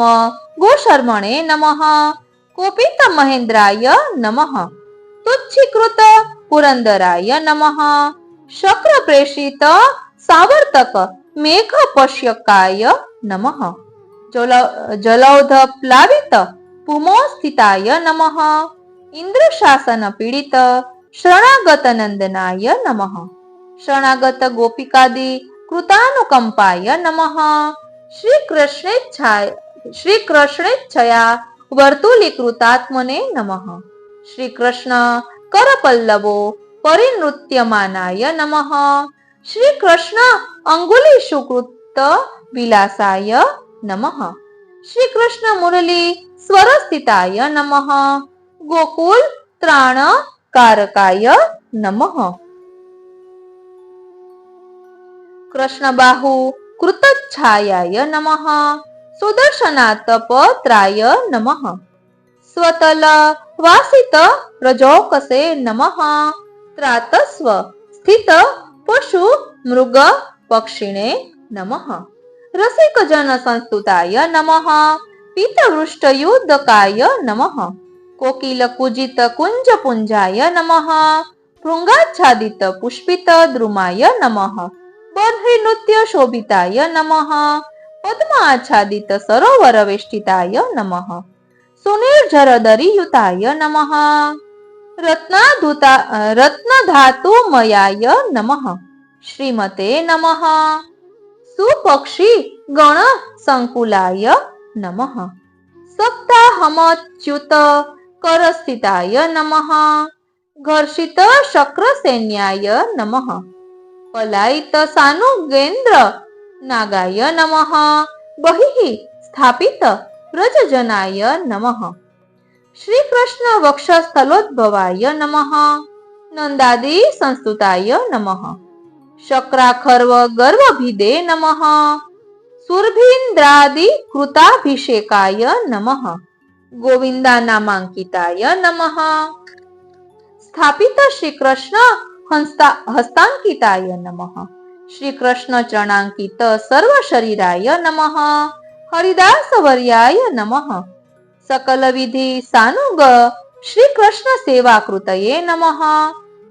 गोशर्मणे नमः। कोपित महेंद्राय नमः। तुच्छीकृत पुरंदराय नमः। शक्र प्रेषित सावर्तक मेघ पश्यकाय नमः। जलौध प्लावित पुमो स्थिताय नमः। इंद्र शासन पीडित शरणागत नंदनाय नमः। शरणागत गोपिकादि कृतानुकंपाय नमः। श्री कृष्णेच्छया वर्तुलीकृतात्मने नमः। श्री कृष्ण करपल्लवो परिनृत्यमानाय नमः। श्री कृष्ण अंगुलीषुकृत विलासाय नमः। श्री कृष्ण मुरली स्वरस्थिताय नमः। गोकुल त्राण कारकाय नमः। कृष्ण बाहु कृतच्छायाय नमः। सुदर्शनातपत्राय नमः। स्वतल वासित रजौकसे नमः। त्रातस्व स्थित पशु मृग पक्षिणे नमः। रसिक जन संस्तुताय नमः। पीतवृष्ट युद्धकाय नमः। कोकिल कुजित कुंज पुंजाय नमः। भृंगाच्छादित पुष्पित द्रुमाय नमः। बर्हि नृत्य शोभिताय नमः। पद्माच्छादित सरोवर वेष्टिताय नमः। सुनिर्झर दरियुताय नमः। રત્નધાતુમયાય નમઃ શ્રીમતે નમઃ સુપક્ષી ગણ સંકુલાય નમઃ સપ્તાહમચ્યુત કરસ્થિતાય નમઃ ઘર્ષિત શક્રસૈન્યાય નમઃ પલાયિત સાનુગેન્દ્ર નાગાય નમઃ બહિઃ સ્થાપિત વ્રજજનાય નમઃ શ્રી કૃષ્ણ વક્ષસ્થલોદ્ભવાય નમઃ નંદાદિ સંસ્તુતાય નમઃ શક્રાખર્વ ગર્વભિદે નમઃ સુરભીન્દ્રાદિ કૃતાભિષેકાય નમઃ ગોવિંદા નામાંકિતાય નમઃ સ્થાપિત શ્રી કૃષ્ણ હસ્તાંકિતાય નમઃ શ્રી કૃષ્ણ ચરણાંકિત સર્વ શરીરાય નમઃ હરિદાસ વર્યાય નમઃ સકલ વિધિ સાનુગ શ્રી કૃષ્ણ સેવાકૃતયે નમઃ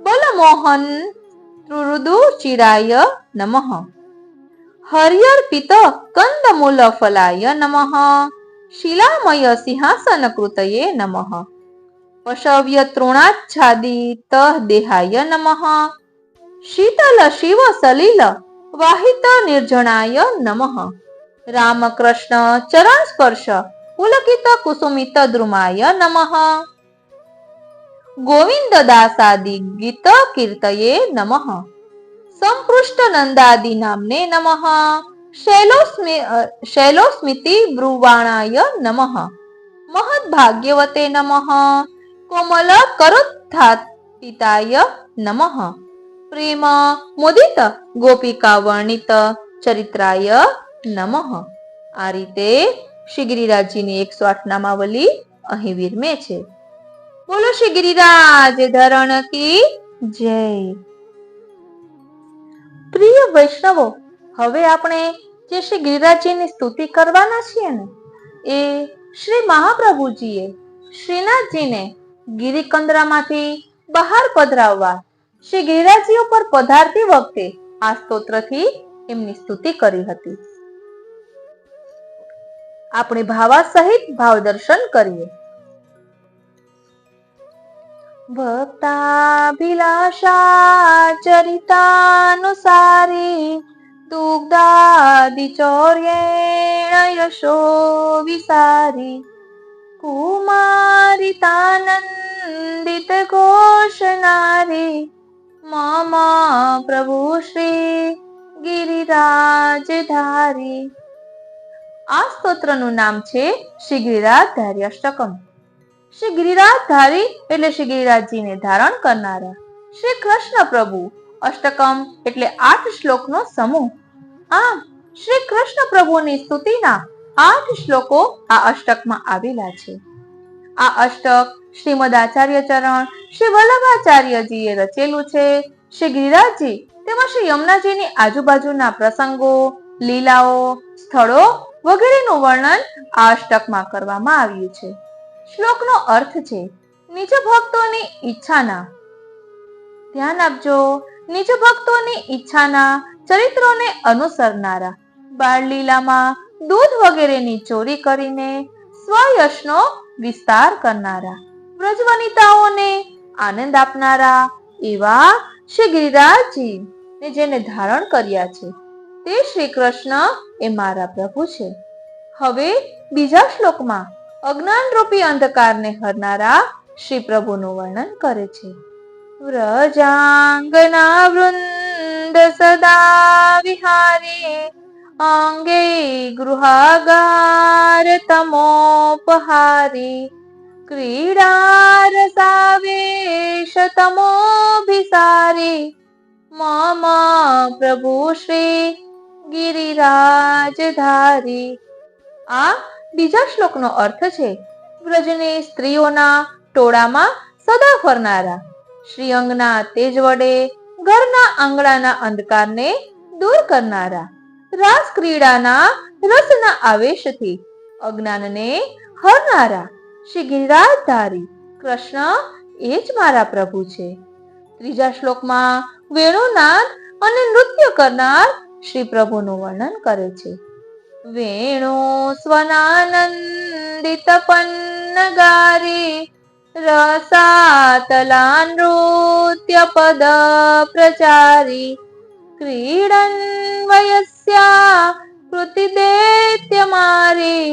બલમોહન રુદુચિરાય નમઃ હર્યર્પિત કંદમૂલ ફલાય નમઃ શિલામય સિંહાસન કૃતયે નમઃ પશવ્ય તૃણાચ્છાદિત દેહાય નમઃ શીતલ શિવ સલિલ વાહિત નિર્જણાય નમઃ રામકૃષ્ણ ચરણ સ્પર્શ પુલકિત કુસુમિત દ્રુમાય નમઃ ગોવિંદ દાસાદિ ગીત કીર્તયે નમઃ સંપૃષ્ટ નંદાદિ નામને નમઃ શૈલોસ્મિતિ બ્રુવાણાય નમઃ મહદ્ભાગ્યવતે નમઃ કોમલ કરોત્થાપિતાય નમઃ પ્રેમ મુદિત ગોપિકા વર્ણિત ચરિત્રાય નમઃ. આ રીતે શ્રી ગિરિરાજજીની 108 નામાવલી અહીં વિરમે છે. બોલો શ્રી ગિરિરાજ ધરણ કી જય. પ્રિય વૈષ્ણવો, હવે આપણે જે શ્રી ગિરિરાજજીની સ્તુતિ કરવાના છીએ ને એ શ્રી મહાપ્રભુજીએ શ્રીનાથજીને ગિરિકંદરામાંથી બહાર પધરાવવા શ્રી ગિરિરાજજી ઉપર પધારતી વખતે આ સ્તોત્રથી એમની સ્તુતિ કરી હતી. આપણે ભાવા સહિત ભાવ દર્શન કરીએ. ભક્તાભિલાષા ચરિતાનુસારી દુગ્ધાદિચૌર્યેણ યશો વિસારી કુમારિતાનંદિત ઘોષનારી મમ પ્રભુ શ્રી ગિરિરાજધારી. આ સ્તોત્રનું નામ છે શ્રી ગિરિરાજધારી અષ્ટકમ. શ્રી ગિરિરાજધારી એટલે શ્રી ગિરિરાજજીને ધારણ કરનારા શ્રી કૃષ્ણ પ્રભુ. અષ્ટકમ એટલે 8 શ્લોકનો સમૂહ. આમ શ્રી કૃષ્ણ પ્રભુની સ્તુતિના 8 શ્લોકો આ અષ્ટકમાં આવેલા છે. આ અષ્ટક શ્રીમદ આચાર્ય ચરણ શ્રી વલ્લભાચાર્યજીએ રચેલું છે. શ્રી ગિરિરાજજી તેમજ શ્રી યમુનાજીની આજુબાજુના પ્રસંગો, લીલાઓ, સ્થળો વગેરેનું વર્ણન આ અષ્ટકમાં કરવામાં આવ્યું છે. શ્લોકનો અર્થ છે નિજ ભક્તોની ઈચ્છાના. ધ્યાન આપજો, નિજ ભક્તોની ઈચ્છાના ચરિત્રોને અનુસરનારા, બાળ લીલામાં દૂધ વગેરેની ચોરી કરીને સ્વયશનો વિસ્તાર કરનારા, વ્રજવનિતાઓને આનંદ આપનારા એવા શ્રી ગિરિરાજજી ને જેને ધારણ કર્યા છે તે શ્રી કૃષ્ણ એ મારા પ્રભુ છે. હવે બીજા શ્લોકમાં અજ્ઞાન રૂપી અંધકારને હરનારા શ્રી પ્રભુનું વર્ણન કરે છે. વ્રજાંગના વૃંદ સદા વિહારી અંગે ગૃહાગાર તમોપહારી ક્રીડારસાવેશ તમોભિસારી મમ પ્રભુ શ્રી ગિરિરાજધારી. આ બીજા શ્લોકનો અર્થ છે વ્રજની સ્ત્રીઓના ટોળામાં સદા ફરનારા, શ્રીઅંગના તેજ વડે ઘરના આંગણાના અંધકારને દૂર કરનારા, રાસ ક્રીડાના રસના આવેશથી અજ્ઞાનને હરનારા શ્રી ગિરિરાજધારી કૃષ્ણ એ જ મારા પ્રભુ છે. ત્રીજા શ્લોકમાં વેણુનાદ અને નૃત્ય કરનાર શ્રી પ્રભુનું વર્ણન કરે છે. વેણુ સ્વનાનંદિત પન્નગારી રસાતલાનૃત્ય પદ પ્રચારી ક્રીડન વયસ્યા કૃતિ દૈત્ય મારી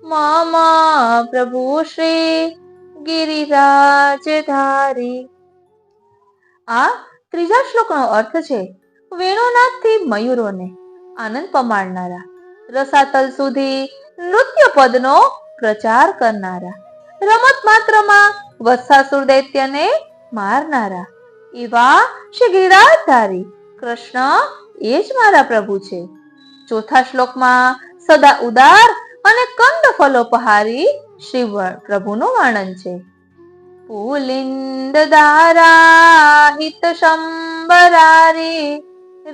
મમ પ્રભુ શ્રી ગિરિરાજધારી. આ ત્રીજા શ્લોકનો અર્થ છે વેણુનાથથી મયુરોને આનંદ પમાડનારા, રસાતલ સુધી નૃત્ય પદનો પ્રચાર કરનારા, રમત માત્રમાં વત્સાસુર દૈત્યને મારનારા એવા શ્રી ગિરિરાજધારી કૃષ્ણ એ જ મારા પ્રભુ છે. ચોથા શ્લોકમાં સદા ઉદાર અને કંદ ફલોપહારી શ્રી પ્રભુનું વર્ણન છે. પુલિંદ દારાહિત શંબરારી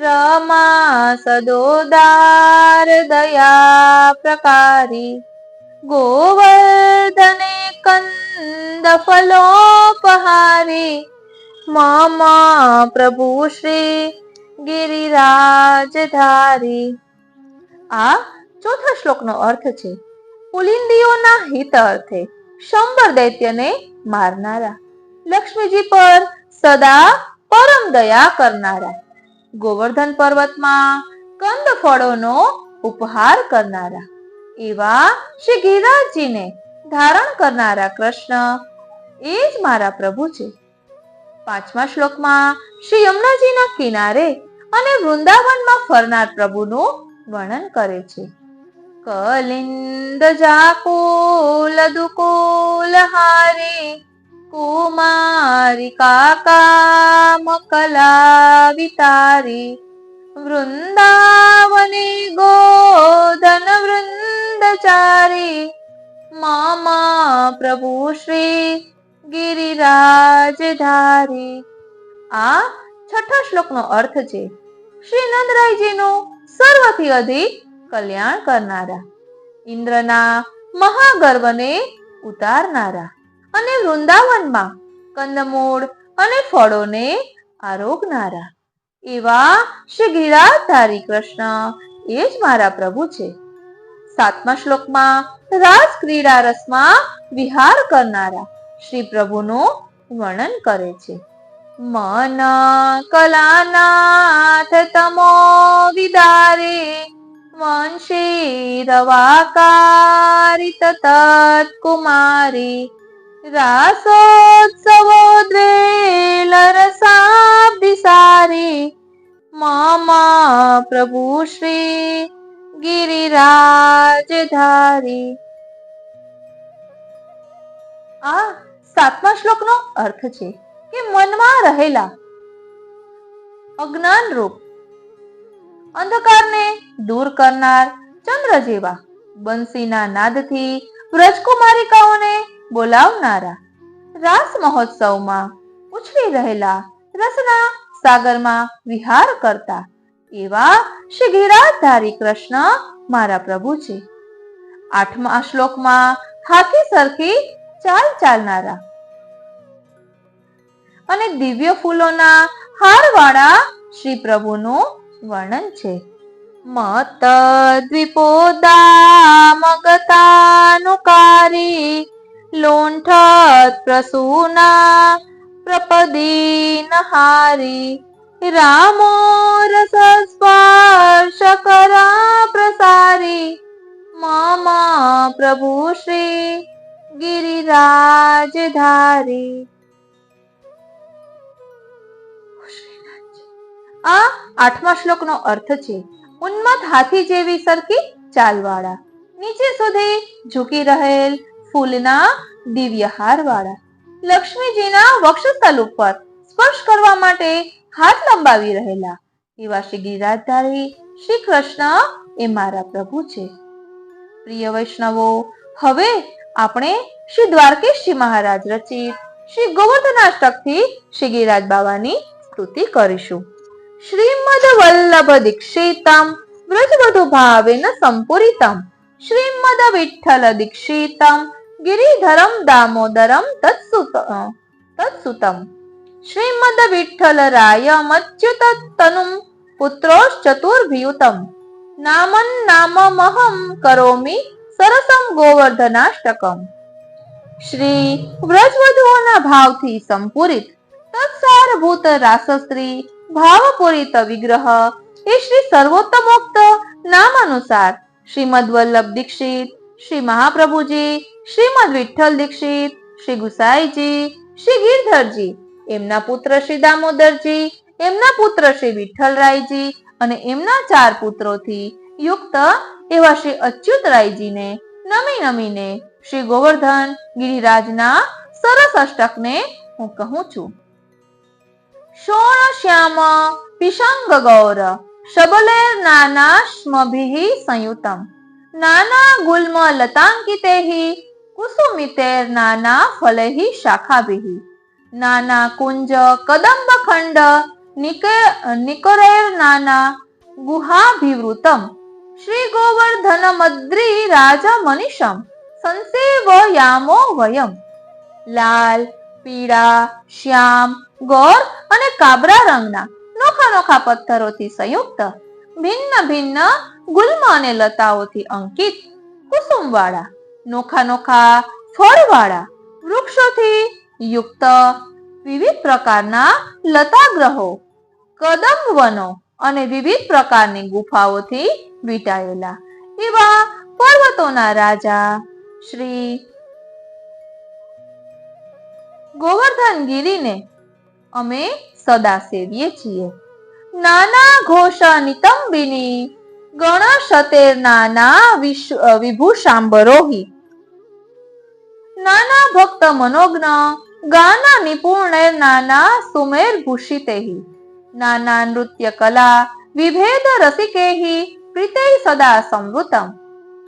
રમા સદોદાર દયા પ્રકારી ગોવર્ધને કંદ ફલોપહારી મમ પ્રભુ શ્રી ગિરિરાજધારી. આ ચોથા શ્લોકનો અર્થ છે પુલિંદીઓના હિત અર્થે શંબર દૈત્યને મારનારા, લક્ષ્મીજી પર સદા પરમ દયા કરનારા, ગોવર્ધન પર્વતમાં કંદ ફળોનો ઉપહાર કરનારા એવા શ્રી ગિરિરાજજીને ધારણ કરનારા કૃષ્ણ એ જ મારા પ્રભુ છે. પાંચમા શ્લોકમાં શ્રી યમુનાજીના કિનારે અને વૃંદાવનમાં ફરનાર પ્રભુનું વર્ણન કરે છે. કલિંદ જાકુલ દુકુલ હારી કુમારી કાકામ કલા વિતારી વૃંદાવને ગોધન વૃંદચારી મમ પ્રભુ શ્રી ગિરિરાજધારી. આ છઠ્ઠા શ્લોકનો અર્થ છે શ્રી નંદરાયજીનું સર્વથી અધિક કલ્યાણ કરનારા, ઇન્દ્રના મહાગર્વને ઉતારનારા અને વૃંદાવનમાં કંદમૂળ અને ફળોને આરોગનારા એવા શ્રી ગિરિરાજધારી કૃષ્ણ એ જ મારા પ્રભુ છે. સાતમા શ્લોકમાં રાસ ક્રીડા રસમાં વિહાર કરનારા શ્રી પ્રભુનું વર્ણન કરે છે. મન કલાનાથ તમો વિદારે વંશી રવાકારિત તત્કુમારી રાસોત્સવોદ્વેલ રસાબ્દિસારી મમ પ્રભુ શ્રી ગિરિરાજધારી. આ સાતમા શ્લોકનો અર્થ છે કે મનમાં રહેલા અજ્ઞાન રૂપ અંધકારને દૂર કરનાર ચંદ્ર જેવા બંસીના નાદથી વ્રજકુમારિકાઓને બોલાવનારા, રાસ મહોત્સવમાં ઉછળી રહેલા રસના સાગરમાં વિહાર કરતા એવા શ્રી ગિરિરાજધારી કૃષ્ણ મારા પ્રભુ છે. આઠમા શ્લોકમાં હાથી સરખી ચાલ ચાલનારા અને દિવ્ય ફૂલોના હારવાળા શ્રી પ્રભુનું વર્ણન છે. મત દ્વિપોદામગતાનુકારી લોંઠત પ્રસૂના પ્રપદીન હારી રામો રસ સ્પર્શ કરા પ્રસારી મમ પ્રભુ શ્રી ગિરિરાજધારી. આ આઠમા શ્લોકનો અર્થ છે ઉન્મત્ત હાથી જેવી સરખી ચાલવાળા, નીચે સુધી ઝૂકી રહેલ ફૂલના દિવ્ય હારવાળા, લક્ષ્મીજીના વક્ષસ્થલ ઉપર સ્પર્શ કરવા માટે હાથ લંબાવી રહેલા એવા શ્રી ગિરિરાજધારી શ્રી કૃષ્ણ એ મારા પ્રભુ છે. પ્રિય વૈષ્ણવો, હવે આપણે શ્રી દ્વારકેશજી મહારાજ રચિત શ્રી ગોવર્ધનાષ્ટકથી શ્રી ગિરિરાજ બાવાની સ્તુતિ કરીશું. શ્રીમદ વલ્લભ દીક્ષિતમ વ્રજવધુ ભાવેન સંપુરિતમ શ્રીમદ વિઠ્ઠલ દીક્ષિતમ ગિરિધરમ દામોદરમ તત્સુતમ શ્રીમદ વિઠ્ઠલ રાય મચ્યુત તનુમ પુત્રોશ્ચતુર્ભ્યુતમ નામન નામમહં કરોમિ સરસમ ગોવર્ધનાષ્ટકમ. શ્રી વ્રજવધુઓના ભાવથી સંપૂરિત તત્સારભૂત રાસસ્ત્રી ભાવપૂરિત વિગ્રહ એ શ્રી સર્વોત્તમોક્ત નામાનુસાર શ્રીમદ વલ્લભ દીક્ષિત, શ્રી મહાપ્રભુજી, શ્રીમદ વિઠ્ઠલ દીક્ષિત, શ્રી ગુસાઈજી, શ્રી ગિરધરજી, એમના પુત્ર શ્રી દામોદરજી, એમના પુત્ર શ્રી વિઠ્ઠલરાયજી અને એમના 4 પુત્રોથી યુક્ત એવા શ્રી અચ્યુતરાયજીને નમી નમીને શ્રી ગોવર્ધન ગિરિરાજના સરસ અષ્ટકને હું કહું છું. શોણ શ્યામ પિશંગ ગૌર શબલેર નાનાશ્મભિઃ સંયુતમ નાના ગુલ્મ લતાંકિતૈઃ કુસુમિતૈર નાના ફલૈઃ શાખાભિઃ નાના કુંજ કદંબ ખંડ નિકરૈર નાના ગુહાભિવૃતમ શ્રી ગોવર્ધન મદ્રી રાજા મનીષમ સંસેવયામો વયમ. લાલ, પીળા, શ્યામ, ગોર અને કાબરા રંગના નોખા નોખા પથ્થરોથી સંયુક્ત ભિન્ન ભિન્ન ગુલ્મ અને લતાઓથી અંકિત કુસુમવાળા નોખા નોખા ફળવાળા વૃક્ષોથી યુક્ત વિવિધ પ્રકારના લતાગ્રહો, કદંબ વનો અને વિવિધ પ્રકારની ગુફાઓથી વીંટાયેલા એવા પર્વતોના રાજા શ્રી ગોવર્ધનગીરીને અમે સદા સેવીએ છીએ. નાના ઘોષ નિતંબિની ગણશતેર નાના વિભૂષાંબરોહી નાના ભક્ત મનોજ્ઞ ગાના નિપુણૈર નાના સુમેર ભૂષિતૈઃ નાના નૃત્ય કલા વિભેદ રસિકૈઃ પ્રીતૈ સદા સંવૃતમ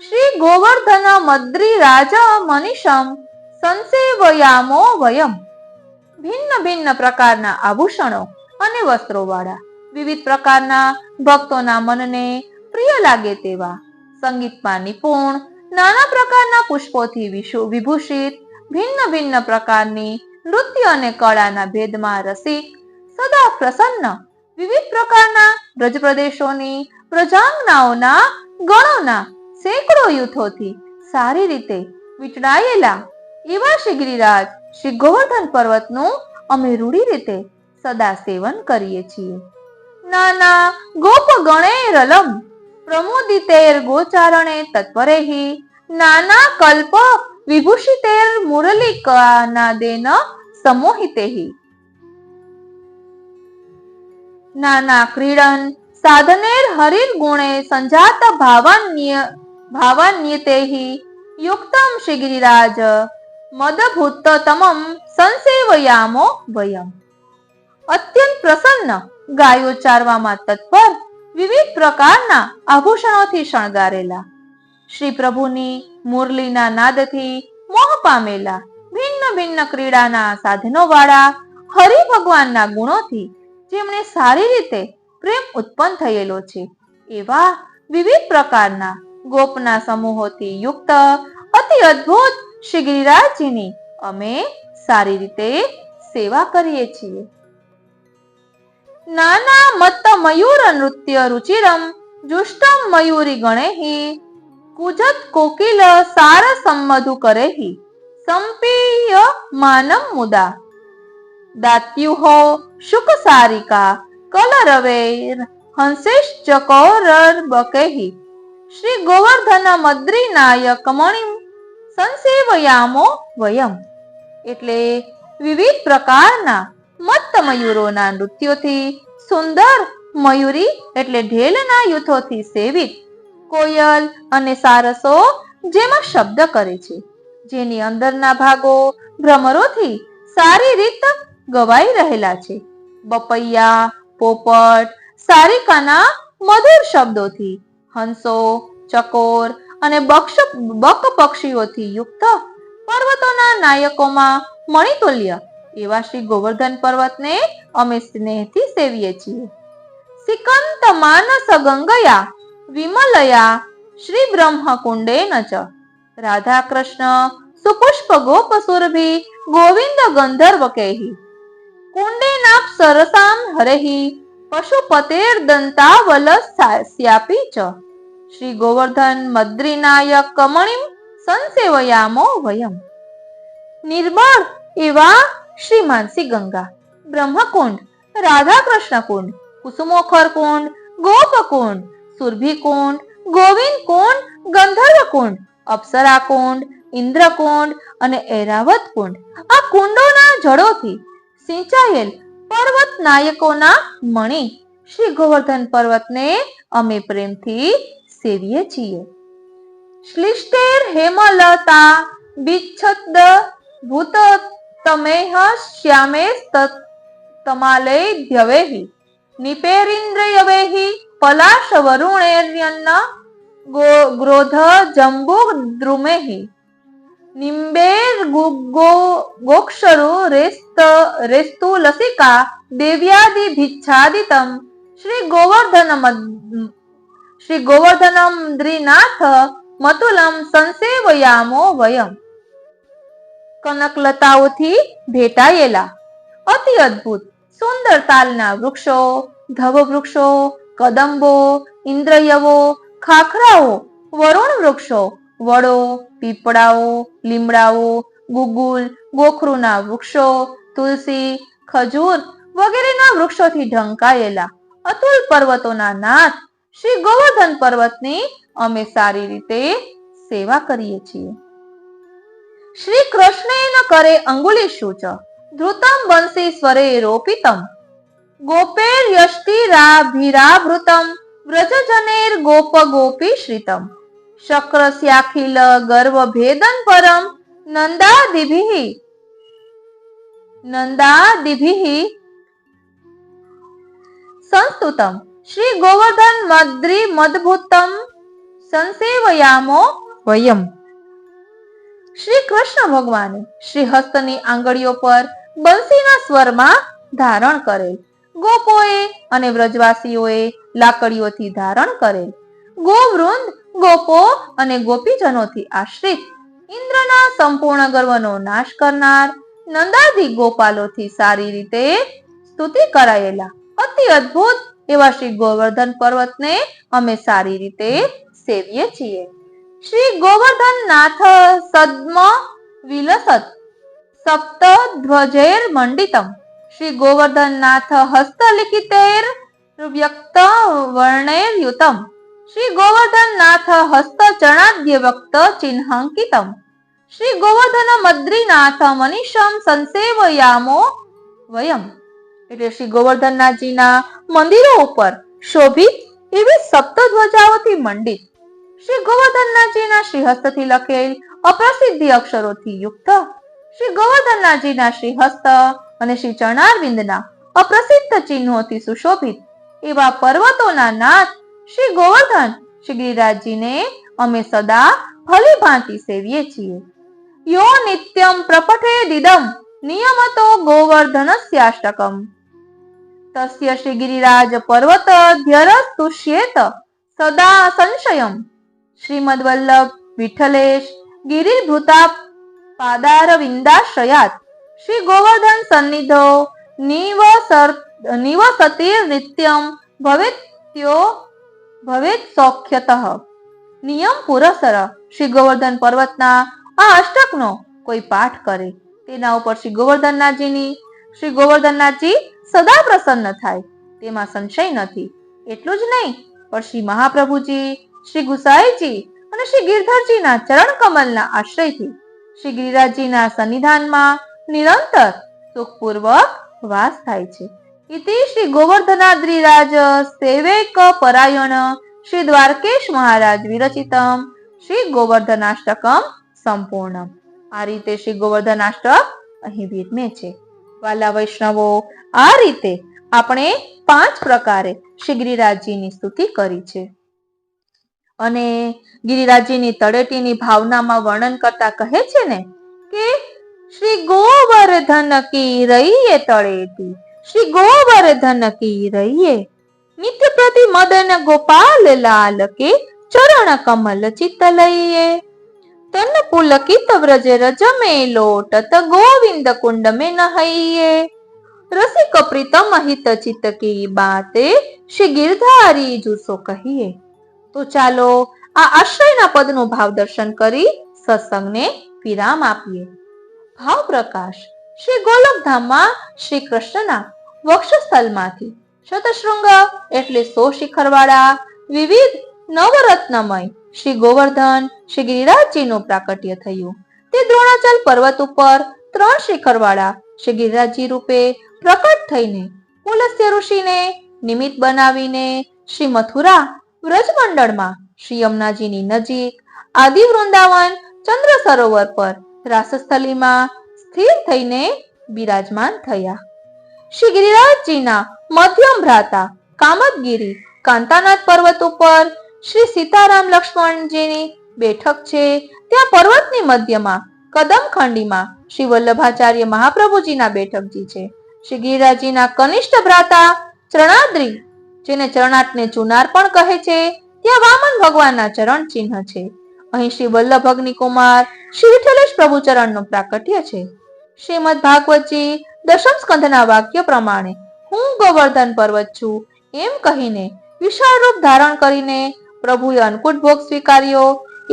શ્રી ગોવર્ધન મદ્રી રાજ મનીષમ સંસેવયામો વયમ. ભિન્ન ભિન્ન પ્રકારના આભૂષણો અને વસ્ત્રો વાળા વિવિધ પ્રકારના ભક્તોના મનને પ્રિય લાગે તેવા સંગીતમાં નિપુણ નાના પ્રકારના પુષ્પોથી વિભૂષિત ભિન્ન ભિન્ન પ્રકારની નૃત્ય અને કળાના ભેદમાં રસિક સદા પ્રસન્ન વિવિધ પ્રકારના બ્રજ પ્રદેશોની પ્રજાંગનાઓના ગણોના સેંકડો યુથોથી સારી રીતે વીંટળાયેલા એવા શ્રી ગિરિરાજ શ્રી ગોવર્ધન પર્વતનું અમે રૂઢી રીતે સદા સેવન કરીએ છીએ. નાના ગોપ ગણૈરલમ પ્રમોદિતૈર ગોચારણે તત્પરૈઃ નાના કલ્પ વિભૂષિતૈર મુરલિકાનાદેન સમોહિતૈઃ નાના ક્રીડન સાધનેર હરિર ગુણે સંજાત ભાવાન્યતૈઃ યુક્તમ શ્રી ગિરિરાજ મદભૂતતમમ સંસેવયામો વયમ. અત્યંત પ્રસન્ન ગાયો ચારવામાં તત્પર વિવિધ પ્રકારના આભૂષણોથી શણગારેલા શ્રી પ્રભુની મુરલીના નાદથી મોહ પામેલા ભિન્ન ભિન્ન ક્રીડાના સાધનો વાળા હરિ ભગવાનના ગુણોથી જેમણે સારી રીતે પ્રેમ ઉત્પન્ન થયેલો છે એવા વિવિધ પ્રકારના ગોપના સમૂહોથી યુક્ત અતિ અદ્ભુત શ્રી ગિરિરાજજીની અમે સારી રીતે સેવા કરીએ છીએ. નાના મત્ત મયુર નૃત્ય રુચિરમ જુષ્ટમ મયુરી ગણૈઃ કુજત કોકિલ સાર સંમધુ કરૈઃ સંપીય માનમ મુદા દાત્યુહો શુક સારિકા કલરવૈર હંસેશ્ચકોરર બકૈઃ શ્રી ગોવર્ધન મદ્રી નાયક મણિમ સંસેવયામો વયમ. એટલે વિવિધ પ્રકારના મત્ત મયુરોના નૃત્યોથી સુંદર મયુરી એટલે ઢેલના યુથોથી સેવિત કોયલ અને સારસો જેમાં શબ્દ કરે છે જેની અંદરના ભાગો ભ્રમરોથી સારી રીતે ગવાઈ રહેલા છે. બપૈયા, પોપટ, સારિકાના મધુર શબ્દોથી હંસો, ચકોર અને બક પક્ષીઓથી યુક્ત પર્વતોના નાયકોમાં મણિતુલ્ય એવા શ્રી ગોવર્ધન પર્વતને અમે સ્નેહથી સેવીએ છીએ. સિકંત માનસ ગંગયા વિમલયા શ્રી બ્રહ્મ કુંડેન ચ રાધા કૃષ્ણ સુપુષ્પ ગોપ સુરભી ગોવિંદ ગંધર્વકૈઃ કુંડેનાપ સરસામ હરૈઃ પશુપતેર દંતાવલ સ્યાપી ચ શ્રી ગોવર્ધન મદ્રીનાયક કમણિમ સંસેવયામો વયમ. નિર્મળ એવા શ્રી માનસી ગંગા, બ્રહ્મકુંડ, રાધા કૃષ્ણ કુંડ, કુસુમોખર કુંડ, ગોપકુંડ, સુરભી કુંડ, ગોવિંદ કુંડ, ગંધર્વ કુંડ, અપ્સરા કુંડ, ઇન્દ્રકુંડ અને ઐરાવત કુંડ, આ કુંડોના જળોથી સિંચાયેલ પર્વત નાયકોના મણિ શ્રી ગોવર્ધન પર્વતને અમે પ્રેમથી સેવીએ છીએ. શ્લિષ્ટેર હેમલતા બિચ્છદ ભૂત તમેહ શ્યામે તમાલે ધ્યવેહિ નિપેરિન્દ્રયવેહિ પલાશ વરુણેર્યન્ન ગ્રોધ જંબુ દ્રુમેહિ નિંબેર ગોક્ષરુ રેસ્તુ લસિકા દેવ્યાદિ ભિચ્છાદિતમ શ્રી ગોવર્ધનમ દ્રિનાથ મતુલમ સંસેવયામો વયમ. કનકલતાઓથી ભેટાયેલા અતિ અદ્ભુત સુંદર તાલના વૃક્ષો, ધવ વૃક્ષો, કદંબો, ઇન્દ્રયવો, ખાખરાઓ, વરુણ વૃક્ષો, વડો, પીપળાઓ, લીમડાઓ, ગુગુલ, ગોખરુના વૃક્ષો, તુલસી, ખજૂર વગેરેના વૃક્ષોથી ઢંકાયેલા અતુલ પર્વતોના નાથ શ્રી ગોવર્ધન પર્વતની અમે સારી રીતે સેવા કરીએ છીએ. શ્રી કૃષ્ણેન કરે અંગુલિષુ ચ ધૃતમ બંસી સ્વરે રોપિતમ ગોપેર યષ્ટિરાભિરાભૃતમ વ્રજજનેર ગોપ ગોપી શ્રિતમ શક્રસ્યાખિલ ગર્વ ભેદન પરમ નંદાદિભિ સંસ્તુતમ શ્રી ગોવર્ધન મદ્રી મદભૂતમ સંસેવયામો વયમ. શ્રી કૃષ્ણ ભગવાને શ્રી હસ્તની આંગળીઓ પર બંસીના સ્વરમાં ધારણ કરેલ, ગોપોએ અને વ્રજવાસીઓએ લાકડીઓથી ધારણ કરેલ, ગોવૃંદ, ગોપો અને ગોપીજનોથી આશ્રિત, ઇન્દ્રના સંપૂર્ણ ગર્વનો નાશ કરનાર નંદાદી ગોપાલોથી સારી રીતે સ્તુતિ કરાયેલા અતિ અદ્ભુત એવા શ્રી ગોવર્ધન પર્વતને અમે સારી રીતે સેવીએ છીએ. શ્રી ગોવર્ધન નાથ સદ્મ વિલસત સપ્ત ધ્વજેર મંડિતમ શ્રી ગોવર્ધન નાથ હસ્તલિખિતેર વ્યક્ત વર્ણેર યુતમ શ્રી ગોવર્ધન નાથ હસ્ત ચરણાદ્ય વ્યક્ત ચિહ્નાંકિતમ શ્રી ગોવર્ધન મદ્રીનાથ મનીષમ સંસેવયામો વયમ. એટલે શ્રી ગોવર્ધનનાથજીના મંદિરો ઉપર શોભિત એવી સપ્ત ધ્વજાઓથી મંડિત, શ્રી ગોવર્ધનનાથજીના શ્રી હસ્તથી લખેલ અપ્રસિદ્ધિ અક્ષરોથી યુક્ત, શ્રી ગોવર્ધનનાથજીના શ્રી હસ્ત અને શ્રી ચરણારવિંદના અપ્રસિદ્ધ ચિહ્નોથી સુશોભિત એવા પર્વતોના નાથ શ્રી ગોવર્ધન શ્રી ગિરિરાજજીને અમે સદા ભલી ભાંતિ સેવીએ છીએ. યો નિત્યમ પ્રપઠેદિદમ નિયમતો ગોવર્ધનસ્યાષ્ટકમ તસ્ય શ્રી ગિરિરાજ પર્વત ધ્યરસ્તુષ્યેત સદા સંશયમ શ્રીમદ વલ્લભ વિઠ્ઠલેશ ગિરિભૃતા પાદારવિંદાશ્રયાત શ્રી ગોવર્ધન સન્નિધો નિવસતિર નિત્યમ ભવેત સૌખ્યતઃ. નિયમ પુરસર શ્રી ગોવર્ધન પર્વતના આ અષ્ટકનો કોઈ પાઠ કરે તેના ઉપર શ્રી ગોવર્ધનનાથજી સદા પ્રસન્ન થાય તેમાં સંશય નથી. એટલું જ નહીં, પણ શ્રી મહાપ્રભુજી, શ્રી ગુસાઈજી અને શ્રી ગિરધરજીના ચરણ કમલના આશ્રયથી શ્રી ગિરિરાજજીના સન્નિધાનમાં નિરંતર સુખપૂર્વક વાસ થાય છે. ઇતિ શ્રી ગોવર્ધનાદ્રિરાજ સેવૈક પરાયણ શ્રી દ્વારકેશ મહારાજ વિરચિતમ શ્રી ગોવર્ધનાષ્ટકમ સંપૂર્ણમ. આ રીતે શ્રી ગોવર્ધનાષ્ટક અહીં વિરમે છે. વાલા વૈષ્ણવો, આ રીતે આપણે 5 પ્રકારે શ્રી ગિરિરાજજીની સ્તુતિ કરી છે. અને ગિરિરાજજીની તળેટીની ભાવનામાં વર્ણન કરતા કહે છે ને કે શ્રી ગોવર્ધન કી રહીએ તળેટી, શ્રી ગોવર્ધન કી રહીએ નિત્ય પ્રતિ મદન ગોપાલ લાલ કે ચરણ કમલ ચિત્ત લઈએ તન પુલકિત વ્રજ રજ में लोटत गोविंद कुंड में नहैये रसिक प्रीतम हित चित्त की बातें श्री गिरधारी जूसो कहिए. તો ચાલો આ આશ્રયના પદનું ભાવ દર્શન કરી સત્સંગને વિરામ આપીએ. ભાવ પ્રકાશ શ્રી ગોલકધામમાં શ્રી કૃષ્ણના વક્ષસ્થલમાંથી શતશૃંગ એટલે 100 શિખરવાળા વિવિધ નવરત્નમય શ્રી ગોવર્ધન શ્રી ગિરિરાજજીનું પ્રાકટ્ય થયું. તે દ્રોણાચલ પર્વત ઉપર 3 શિખરવાળા શ્રી ગિરિરાજજી રૂપે પ્રકટ થઈને પુલસ્ત્ય ઋષિને નિમિત્ત બનાવીને શ્રી મથુરા વ્રજમંડળમાં શ્રી યમુનાજીની નજીક આદિ વૃંદાવન ચંદ્ર સરોવર પર રાસસ્થલીમાં સ્થિર થઈને બિરાજમાન થયા. શ્રી ગિરિરાજજીના મધ્યમ ભ્રાતા કામદગીરી કાંતાનાથ પર્વત ઉપર શ્રી સીતારામ લક્ષ્મણજીની બેઠક છે. ત્યાં પર્વતની મધ્યમાં કદમખંડીમાં શ્રી વલ્લભાચાર્ય મહાપ્રભુજીના બેઠકજી છે. શ્રી ગિરિરાજજીના કનિષ્ઠ ભ્રાતા ચરણાદ્રી, જેને ચરણાટને ચુનાર પણ કહે છે, ત્યાં વામન ભગવાનના ચરણ ચિહ્ન છે. અહીં શ્રી વલ્લભ અગ્નિકુમાર શ્રી વિઠ્ઠલેશ પ્રભુ ચરણનું પ્રાકટ્ય છે. શ્રીમદ ભાગવતજી દશમ સ્કંધના વાક્ય પ્રમાણે હું ગોવર્ધન પર્વત છું એમ કહીને વિશાળ રૂપ ધારણ કરીને પ્રભુએ અન્નકૂટ ભોગ સ્વીકાર્યો.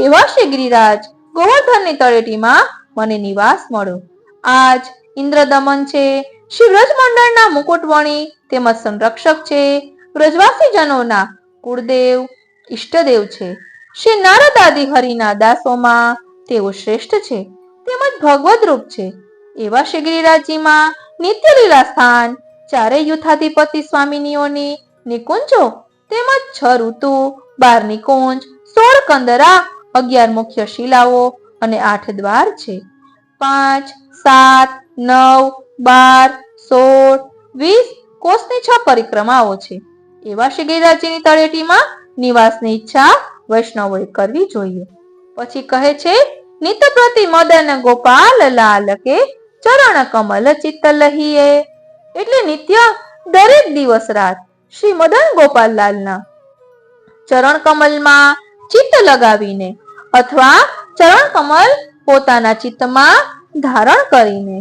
એવા શ્રી ગિરિરાજ ગોવર્ધનની તળેટીમાં મને નિવાસ મળ્યો. આજ ઇન્દ્રદમન છે. શ્રી વ્રજમંડળના મુકુટવણી તેમજ સંરક્ષક છે. વ્રજવાસી જનોના કુળદેવ ઈષ્ટદેવ છે. શ્રી નારદ આદિ હરિના દાસોમાં તેઓ શ્રેષ્ઠ છે તેમજ ભગવદ રૂપ છે. એવા શ્રી ગિરિરાજજીમાં નિત્ય લીલા સ્થાન, ચારેય યુથાધિપતિ સ્વામિનીઓની નિકુંજો તેમજ 6 ઋતુ, 12 નિકુંજ, 16 કંદરા, 11 મુખ્ય શિલાઓ અને 8 દ્વાર છે. 5, 7, 9, 12, 16, 20 કોષની 6 પરિક્રમાઓ છે. એવા શ્રી ગિરિરાજજીની તળેટીમાં નિવાસની ઈચ્છા વૈષ્ણવોએ કરવી જોઈએ. પછી કહે છે, નિત પ્રતિ મદન ગોપાલ લાલ કે ચરણ કમલ ચિત્ત લહીએ. એટલે નિત્ય દરેક દિવસ રાત શ્રી મદન ગોપાલલાલના ચરણ કમલમાં ચિત્ત લગાવીને અથવા ચરણ કમલ પોતાના ચિત્તમાં ધારણ કરીને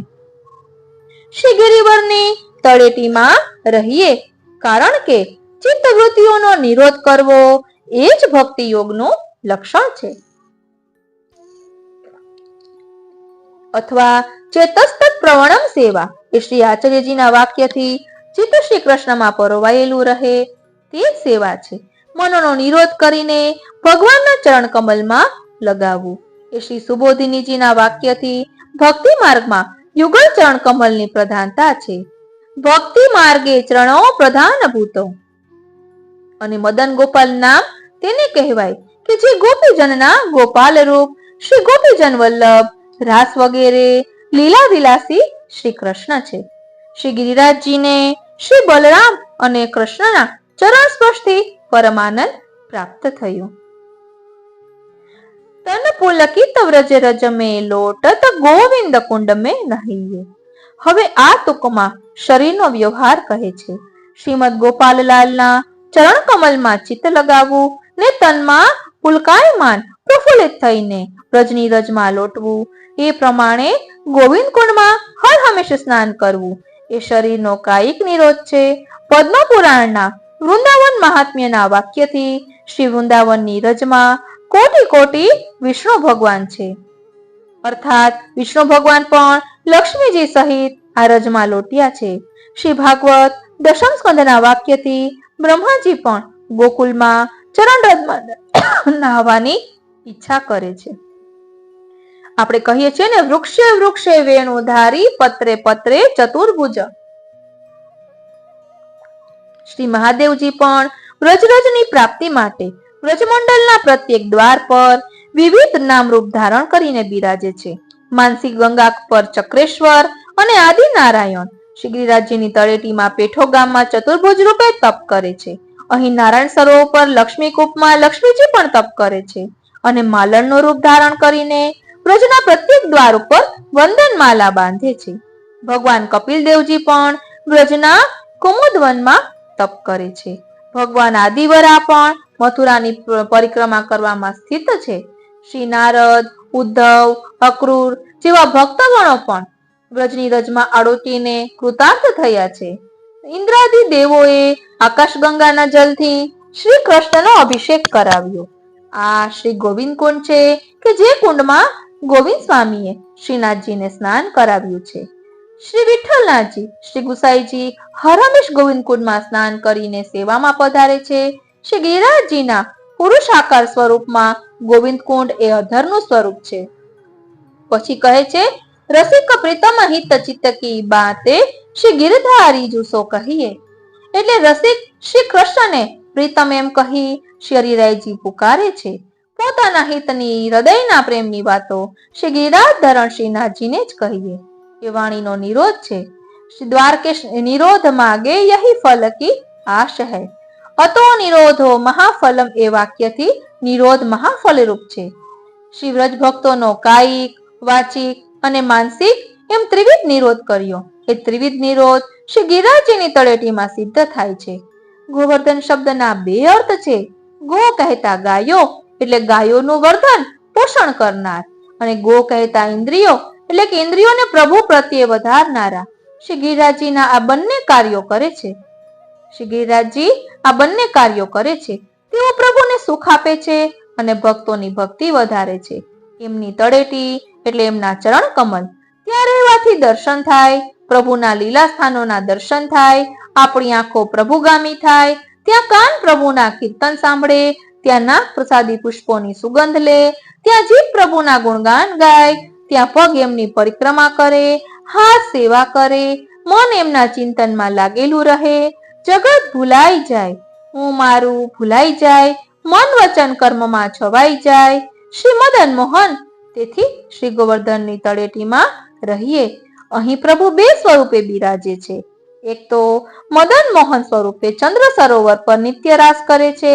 શ્રી ગિરિવરની તળેટીમાં રહીએ. કારણ કે ચિત્ત વૃત્તિઓનો નિરોધ કરવો એ જ ભક્તિ યોગનું લક્ષણ છે. અથવા ચેતસ્તત પ્રવણમ સેવા એ શ્રી આચાર્યજીના વાક્યથી ચિત્ત શ્રી કૃષ્ણમાં પરોવાયેલું રહે તે જ સેવા છે. મનનો નિરોધ કરીને ભગવાનના ચરણ કમલમાં લગાવવું એ શ્રી સુબોધિનીજીના વાક્યથી ભક્તિ માર્ગમાં યુગલ ચરણ કમલની પ્રધાનતા છે. ભક્તિ માર્ગે ચરણો પ્રધાન ભૂતો. અને મદન ગોપાલ નામ તેને કહેવાય કે જે ગોપીજનના ગોપાલ રૂપ શ્રી ગોપીજન વલ્લભ રાસ વગેરે લીલા વિલાસી શ્રી કૃષ્ણ છે. શ્રી ગિરિરાજજીને શ્રી બલરામ અને કૃષ્ણના ચરણ સ્પર્શથી પરમાનંદ પ્રાપ્ત થયું. તન પુલકિત વ્રજ રજ મેં લોટત ગોવિંદ કુંડ મેં નહીએ. હવે આ ટૂંકમાં શરીરનો વ્યવહાર કહે છે. શ્રીમદ ગોપાલલાલના ચરણ કમલમાં ચિત્ત લગાવવું ને તનમાં પુલકાયમાન પ્રફુલ્લિત થઈને વ્રજની રજમાં લોટવું, એ પ્રમાણે ગોવિંદ કુંડમાં હર હંમેશ સ્નાન કરવું એ શરીરનો કાયિક નિરોધ છે. પદ્મ પુરાણના વૃંદાવન મહાત્મ્યના વાક્યથી શ્રી વૃંદાવનની રજમાં કોટી કોટી વિષ્ણુ ભગવાન છે. અર્થાત વિષ્ણુ ભગવાન પણ લક્ષ્મીજી સહિત આ રજમાં લોટ્યા છે. શ્રી ભાગવત દશમ સ્કંદના વાક્યથી બ્રહ્માજી પણ ગોકુલમાં ચરણ રજમાં નાહવાની ઈચ્છા કરે છે. આપણે કહીએ છીએ ને, વૃક્ષે વૃક્ષે વેણુધારી પત્રે પત્રે ચતુર્ભુજ. શ્રી મહાદેવજી પણ વ્રજરજની પ્રાપ્તિ માટે વ્રજમંડળના પ્રત્યેક દ્વાર પર વિવિધ નામરૂપ ધારણ કરીને બિરાજે છે. માનસી ગંગા પર ચક્રેશ્વર અને આદિ નારાયણ શ્રી ગિરિરાજજીની તળેટીમાં પેઠો ગામમાં ચતુર્ભુજ રૂપે તપ કરે છે. અહીં નારાયણ સરોવર પર લક્ષ્મી કૂપમાં લક્ષ્મીજી પણ તપ કરે છે. અને માલણનું રૂપ ધારણ કરીને વ્રજના પ્રત્યેક દ્વાર ઉપર વંદન માલા બાંધે છે. ભગવાન કપિલદેવજી પણ વ્રજના કુમુદવનમાં તપ કરે છે. ભગવાન આદિવરા પણ મથુરાની પરિક્રમા કરવામાં સ્થિત છે. શ્રી નારદ, ઉદ્ધવ, અક્રૂર જેવા ભક્તગણો પણ વ્રજની રજમાં આડોટીને કૃતાર્થ થયા છે. ઇન્દ્રાદિ દેવોએ આકાશગંગાના જલથી શ્રી કૃષ્ણનો અભિષેક કરાવ્યો. આ શ્રી ગોવિંદ કુંડ છે કે જે કુંડમાં ગોવિંદ સ્વામીએ શ્રીનાથજીને સ્નાન કરાવ્યું છે. શ્રી વિઠ્ઠલનાથજી, શ્રી ગુસાઈજી હરહમેશ ગોવિંદ કુંડમાં સ્નાન કરીને સેવામાં પધારે છે. શ્રી ગિરિરાજજીના પુરુષાકાર સ્વરૂપમાં ગોવિંદ કુંડ એ અધરનું સ્વરૂપ છે. પછી કહે છે, રસિક પ્રીતમ હિત ચિત્ત કી બાતે શ્રી ગિરધારી જુસો કહીએ. એટલે રસિક શ્રી કૃષ્ણને પ્રીતમ એમ કહી શ્રી હરિરાયજી પુકારે છે. પોતાના હિતની હૃદયના પ્રેમની વાતો શ્રી ગિરિરાજ ધરણ શ્રીનાથજીને જ કહીએ. એ વાણીનો નિરોધ છે. શ્રી દ્વારકેશ નિરોધ માગે યહી ફલ કી આશ હૈ. અતો નિરોધો મહાફલમ એ વાક્યથી નિરોધ મહાફલરૂપ છે. શ્રી વ્રજ ભક્તોનો કાયિક, વાચિક અને માનસિક એમ ત્રિવિધ નિરોધ કર્યો. એ ત્રિવિધ નિરોધ શ્રી ગિરિરાજજીની તળેટીમાં સિદ્ધ થાય છે. ગોવર્ધન શબ્દના બે અર્થ છે. ગો કહેતા ગાયો એટલે ગાયોનું વર્ધન પોષણ કરનાર, અને ગો કહેતા ઇન્દ્રિયો એટલે કે ઇન્દ્રિયોને પ્રભુ પ્રત્યે વધારનારા. શ્રી ગિરિરાજજીના આ બંને કાર્યો કરે છે. શ્રી ગિરિરાજજી આ બંને કાર્યો કરે છે. તેઓ પ્રભુને સુખ આપે છે અને ભક્તોની ભક્તિ વધારે છે. એમની તળેટી એટલે એમના ચરણ કમલ. ત્યાં રહેવાથી દર્શન થાય, પ્રભુના લીલા સ્થાનોના દર્શન થાય, આપણી આંખો પ્રભુગામી થાય. ત્યાં કાન પ્રભુના કીર્તન સાંભળે, ત્યાં નાક પ્રસાદી પુષ્પોની સુગંધ લે, ત્યાં જીભ પ્રભુના ગુણગાન ગાય, ત્યાં પગ એમની પરિક્રમા કરે, હાથ સેવા કરે, મન એમના ચિંતનમાં લાગેલું રહે, જગત ભૂલાઈ જાય, હું મારું ભૂલાઈ જાય, મન વચન કર્મમાં છવાઈ જાય. શ્રી મદન મોહન તેથી શ્રી ગોવર્ધનની તળેટીમાં રહીએ. અહીં પ્રભુ બે સ્વરૂપે બિરાજે છે. એક તો મદન મોહન સ્વરૂપે ચંદ્ર સરોવર પર નિત્ય રાસ કરે છે.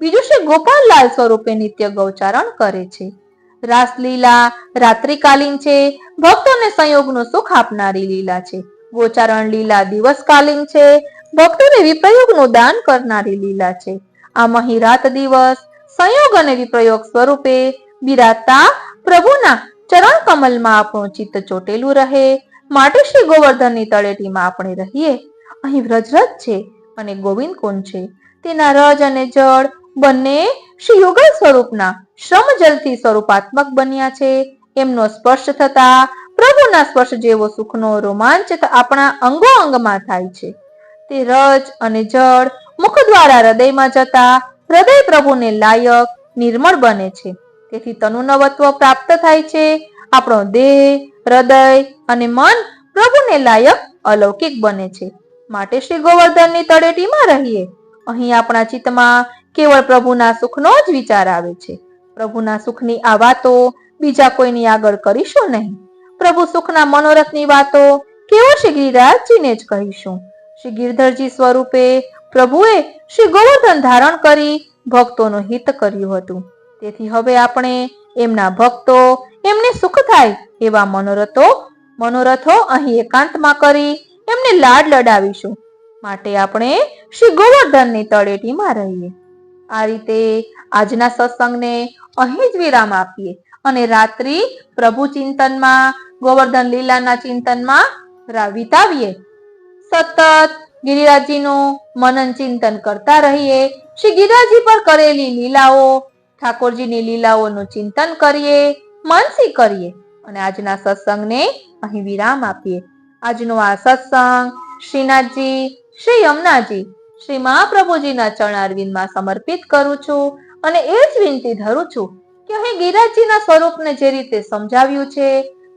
બીજું શ્રી ગોપાલલાલ સ્વરૂપે નિત્ય ગૌચારણ કરે છે. રાસલીલા રાત્રિકાલીન છે, ભક્તોને સંયોગનું સુખ આપનારી લીલા છે. ગોચારણ લીલા દિવસકાલીન છે, ભક્તોને વિપ્રયોગનું દાન કરનારી લીલા છે. આમ અહીં રાત દિવસ સંયોગ અને વિપ્રયોગ સ્વરૂપે બિરાજતા પ્રભુના ચરણ કમલમાં આપણું ચિત્ત ચોટેલું રહે માટે શ્રી ગોવર્ધનની તળેટીમાં આપણે રહીએ. અહીં વ્રજરજ છે અને ગોવિંદ કુંડ છે. તેના રજ અને જળ બંને શ્રી યુગલ સ્વરૂપના શ્રમ જલથી સ્વરૂપાત્મક બન્યા છે. એમનો સ્પર્શ થતા પ્રભુના સ્પર્શ જેવો સુખનો રોમાંચ આપણા અંગો અંગમાં થાય છે. તે રજ અને જળ મુખ દ્વારા હૃદયમાં જતા હૃદય પ્રભુને લાયક નિર્મળ બને છે. તેથી તનુ નવત્વ પ્રાપ્ત થાય છે. આપણો દેહ, હૃદય અને મન પ્રભુને લાયક અલૌકિક બને છે. માટે શ્રી ગોવર્ધનની તળેટીમાં રહીએ. અહીં આપણા ચિત્તમાં કેવળ પ્રભુના સુખનો જ વિચાર આવે છે. પ્રભુના સુખની આ વાતો બીજા કોઈની આગળ કરીશું નહીં. પ્રભુ સુખના મનોરથની વાતો કેવળ શ્રી ગિરિરાજજીને જ કહીશું. શ્રી ગિરધરજી સ્વરૂપે પ્રભુએ શ્રી ગોવર્ધન ધારણ કરી ભક્તોનું હિત કર્યું હતું. તેથી હવે આપણે એમના ભક્તો, એમને સુખ થાય એવા મનોરથો અહીં એકાંતમાં કરી એમને લાડ લડાવીશું. માટે આપણે શ્રી ગોવર્ધનની તળેટીમાં રહીએ. આ રીતે આજના સત્સંગને અહીં જ વિરામ આપીએ અને રાત્રિ પ્રભુ ચિંતનમાં, ગોવર્ધન લીલાના ચિંતનમાં વિતાવીએ. સતત ગિરિરાજજીનું મનન ચિંતન કરતા રહીએ. શ્રી ગિરિરાજજી પર કરેલી લીલાઓ, ઠાકોરજીની લીલાઓનું ચિંતન કરીએ, માનસી કરીએ અને આજના સત્સંગને અહીં વિરામ આપીએ. આજનો આ સત્સંગ શ્રીનાથજી, શ્રી યમુનાજી, શ્રી મહાપ્રભુજીના ચરણારવિંદમાં સમર્પિત કરું છું અને એ જ વિનંતી ધરું છું કે અહીં ગિરિરાજજીના સ્વરૂપને જે રીતે સમજાવ્યું છે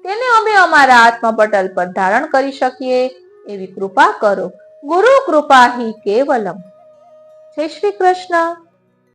તેને અમે અમારા આત્મપટલ પર ધારણ કરી શકીએ એવી કૃપા કરો. ગુરુ કૃપા હિ કેવલમ. જય શ્રી કૃષ્ણ.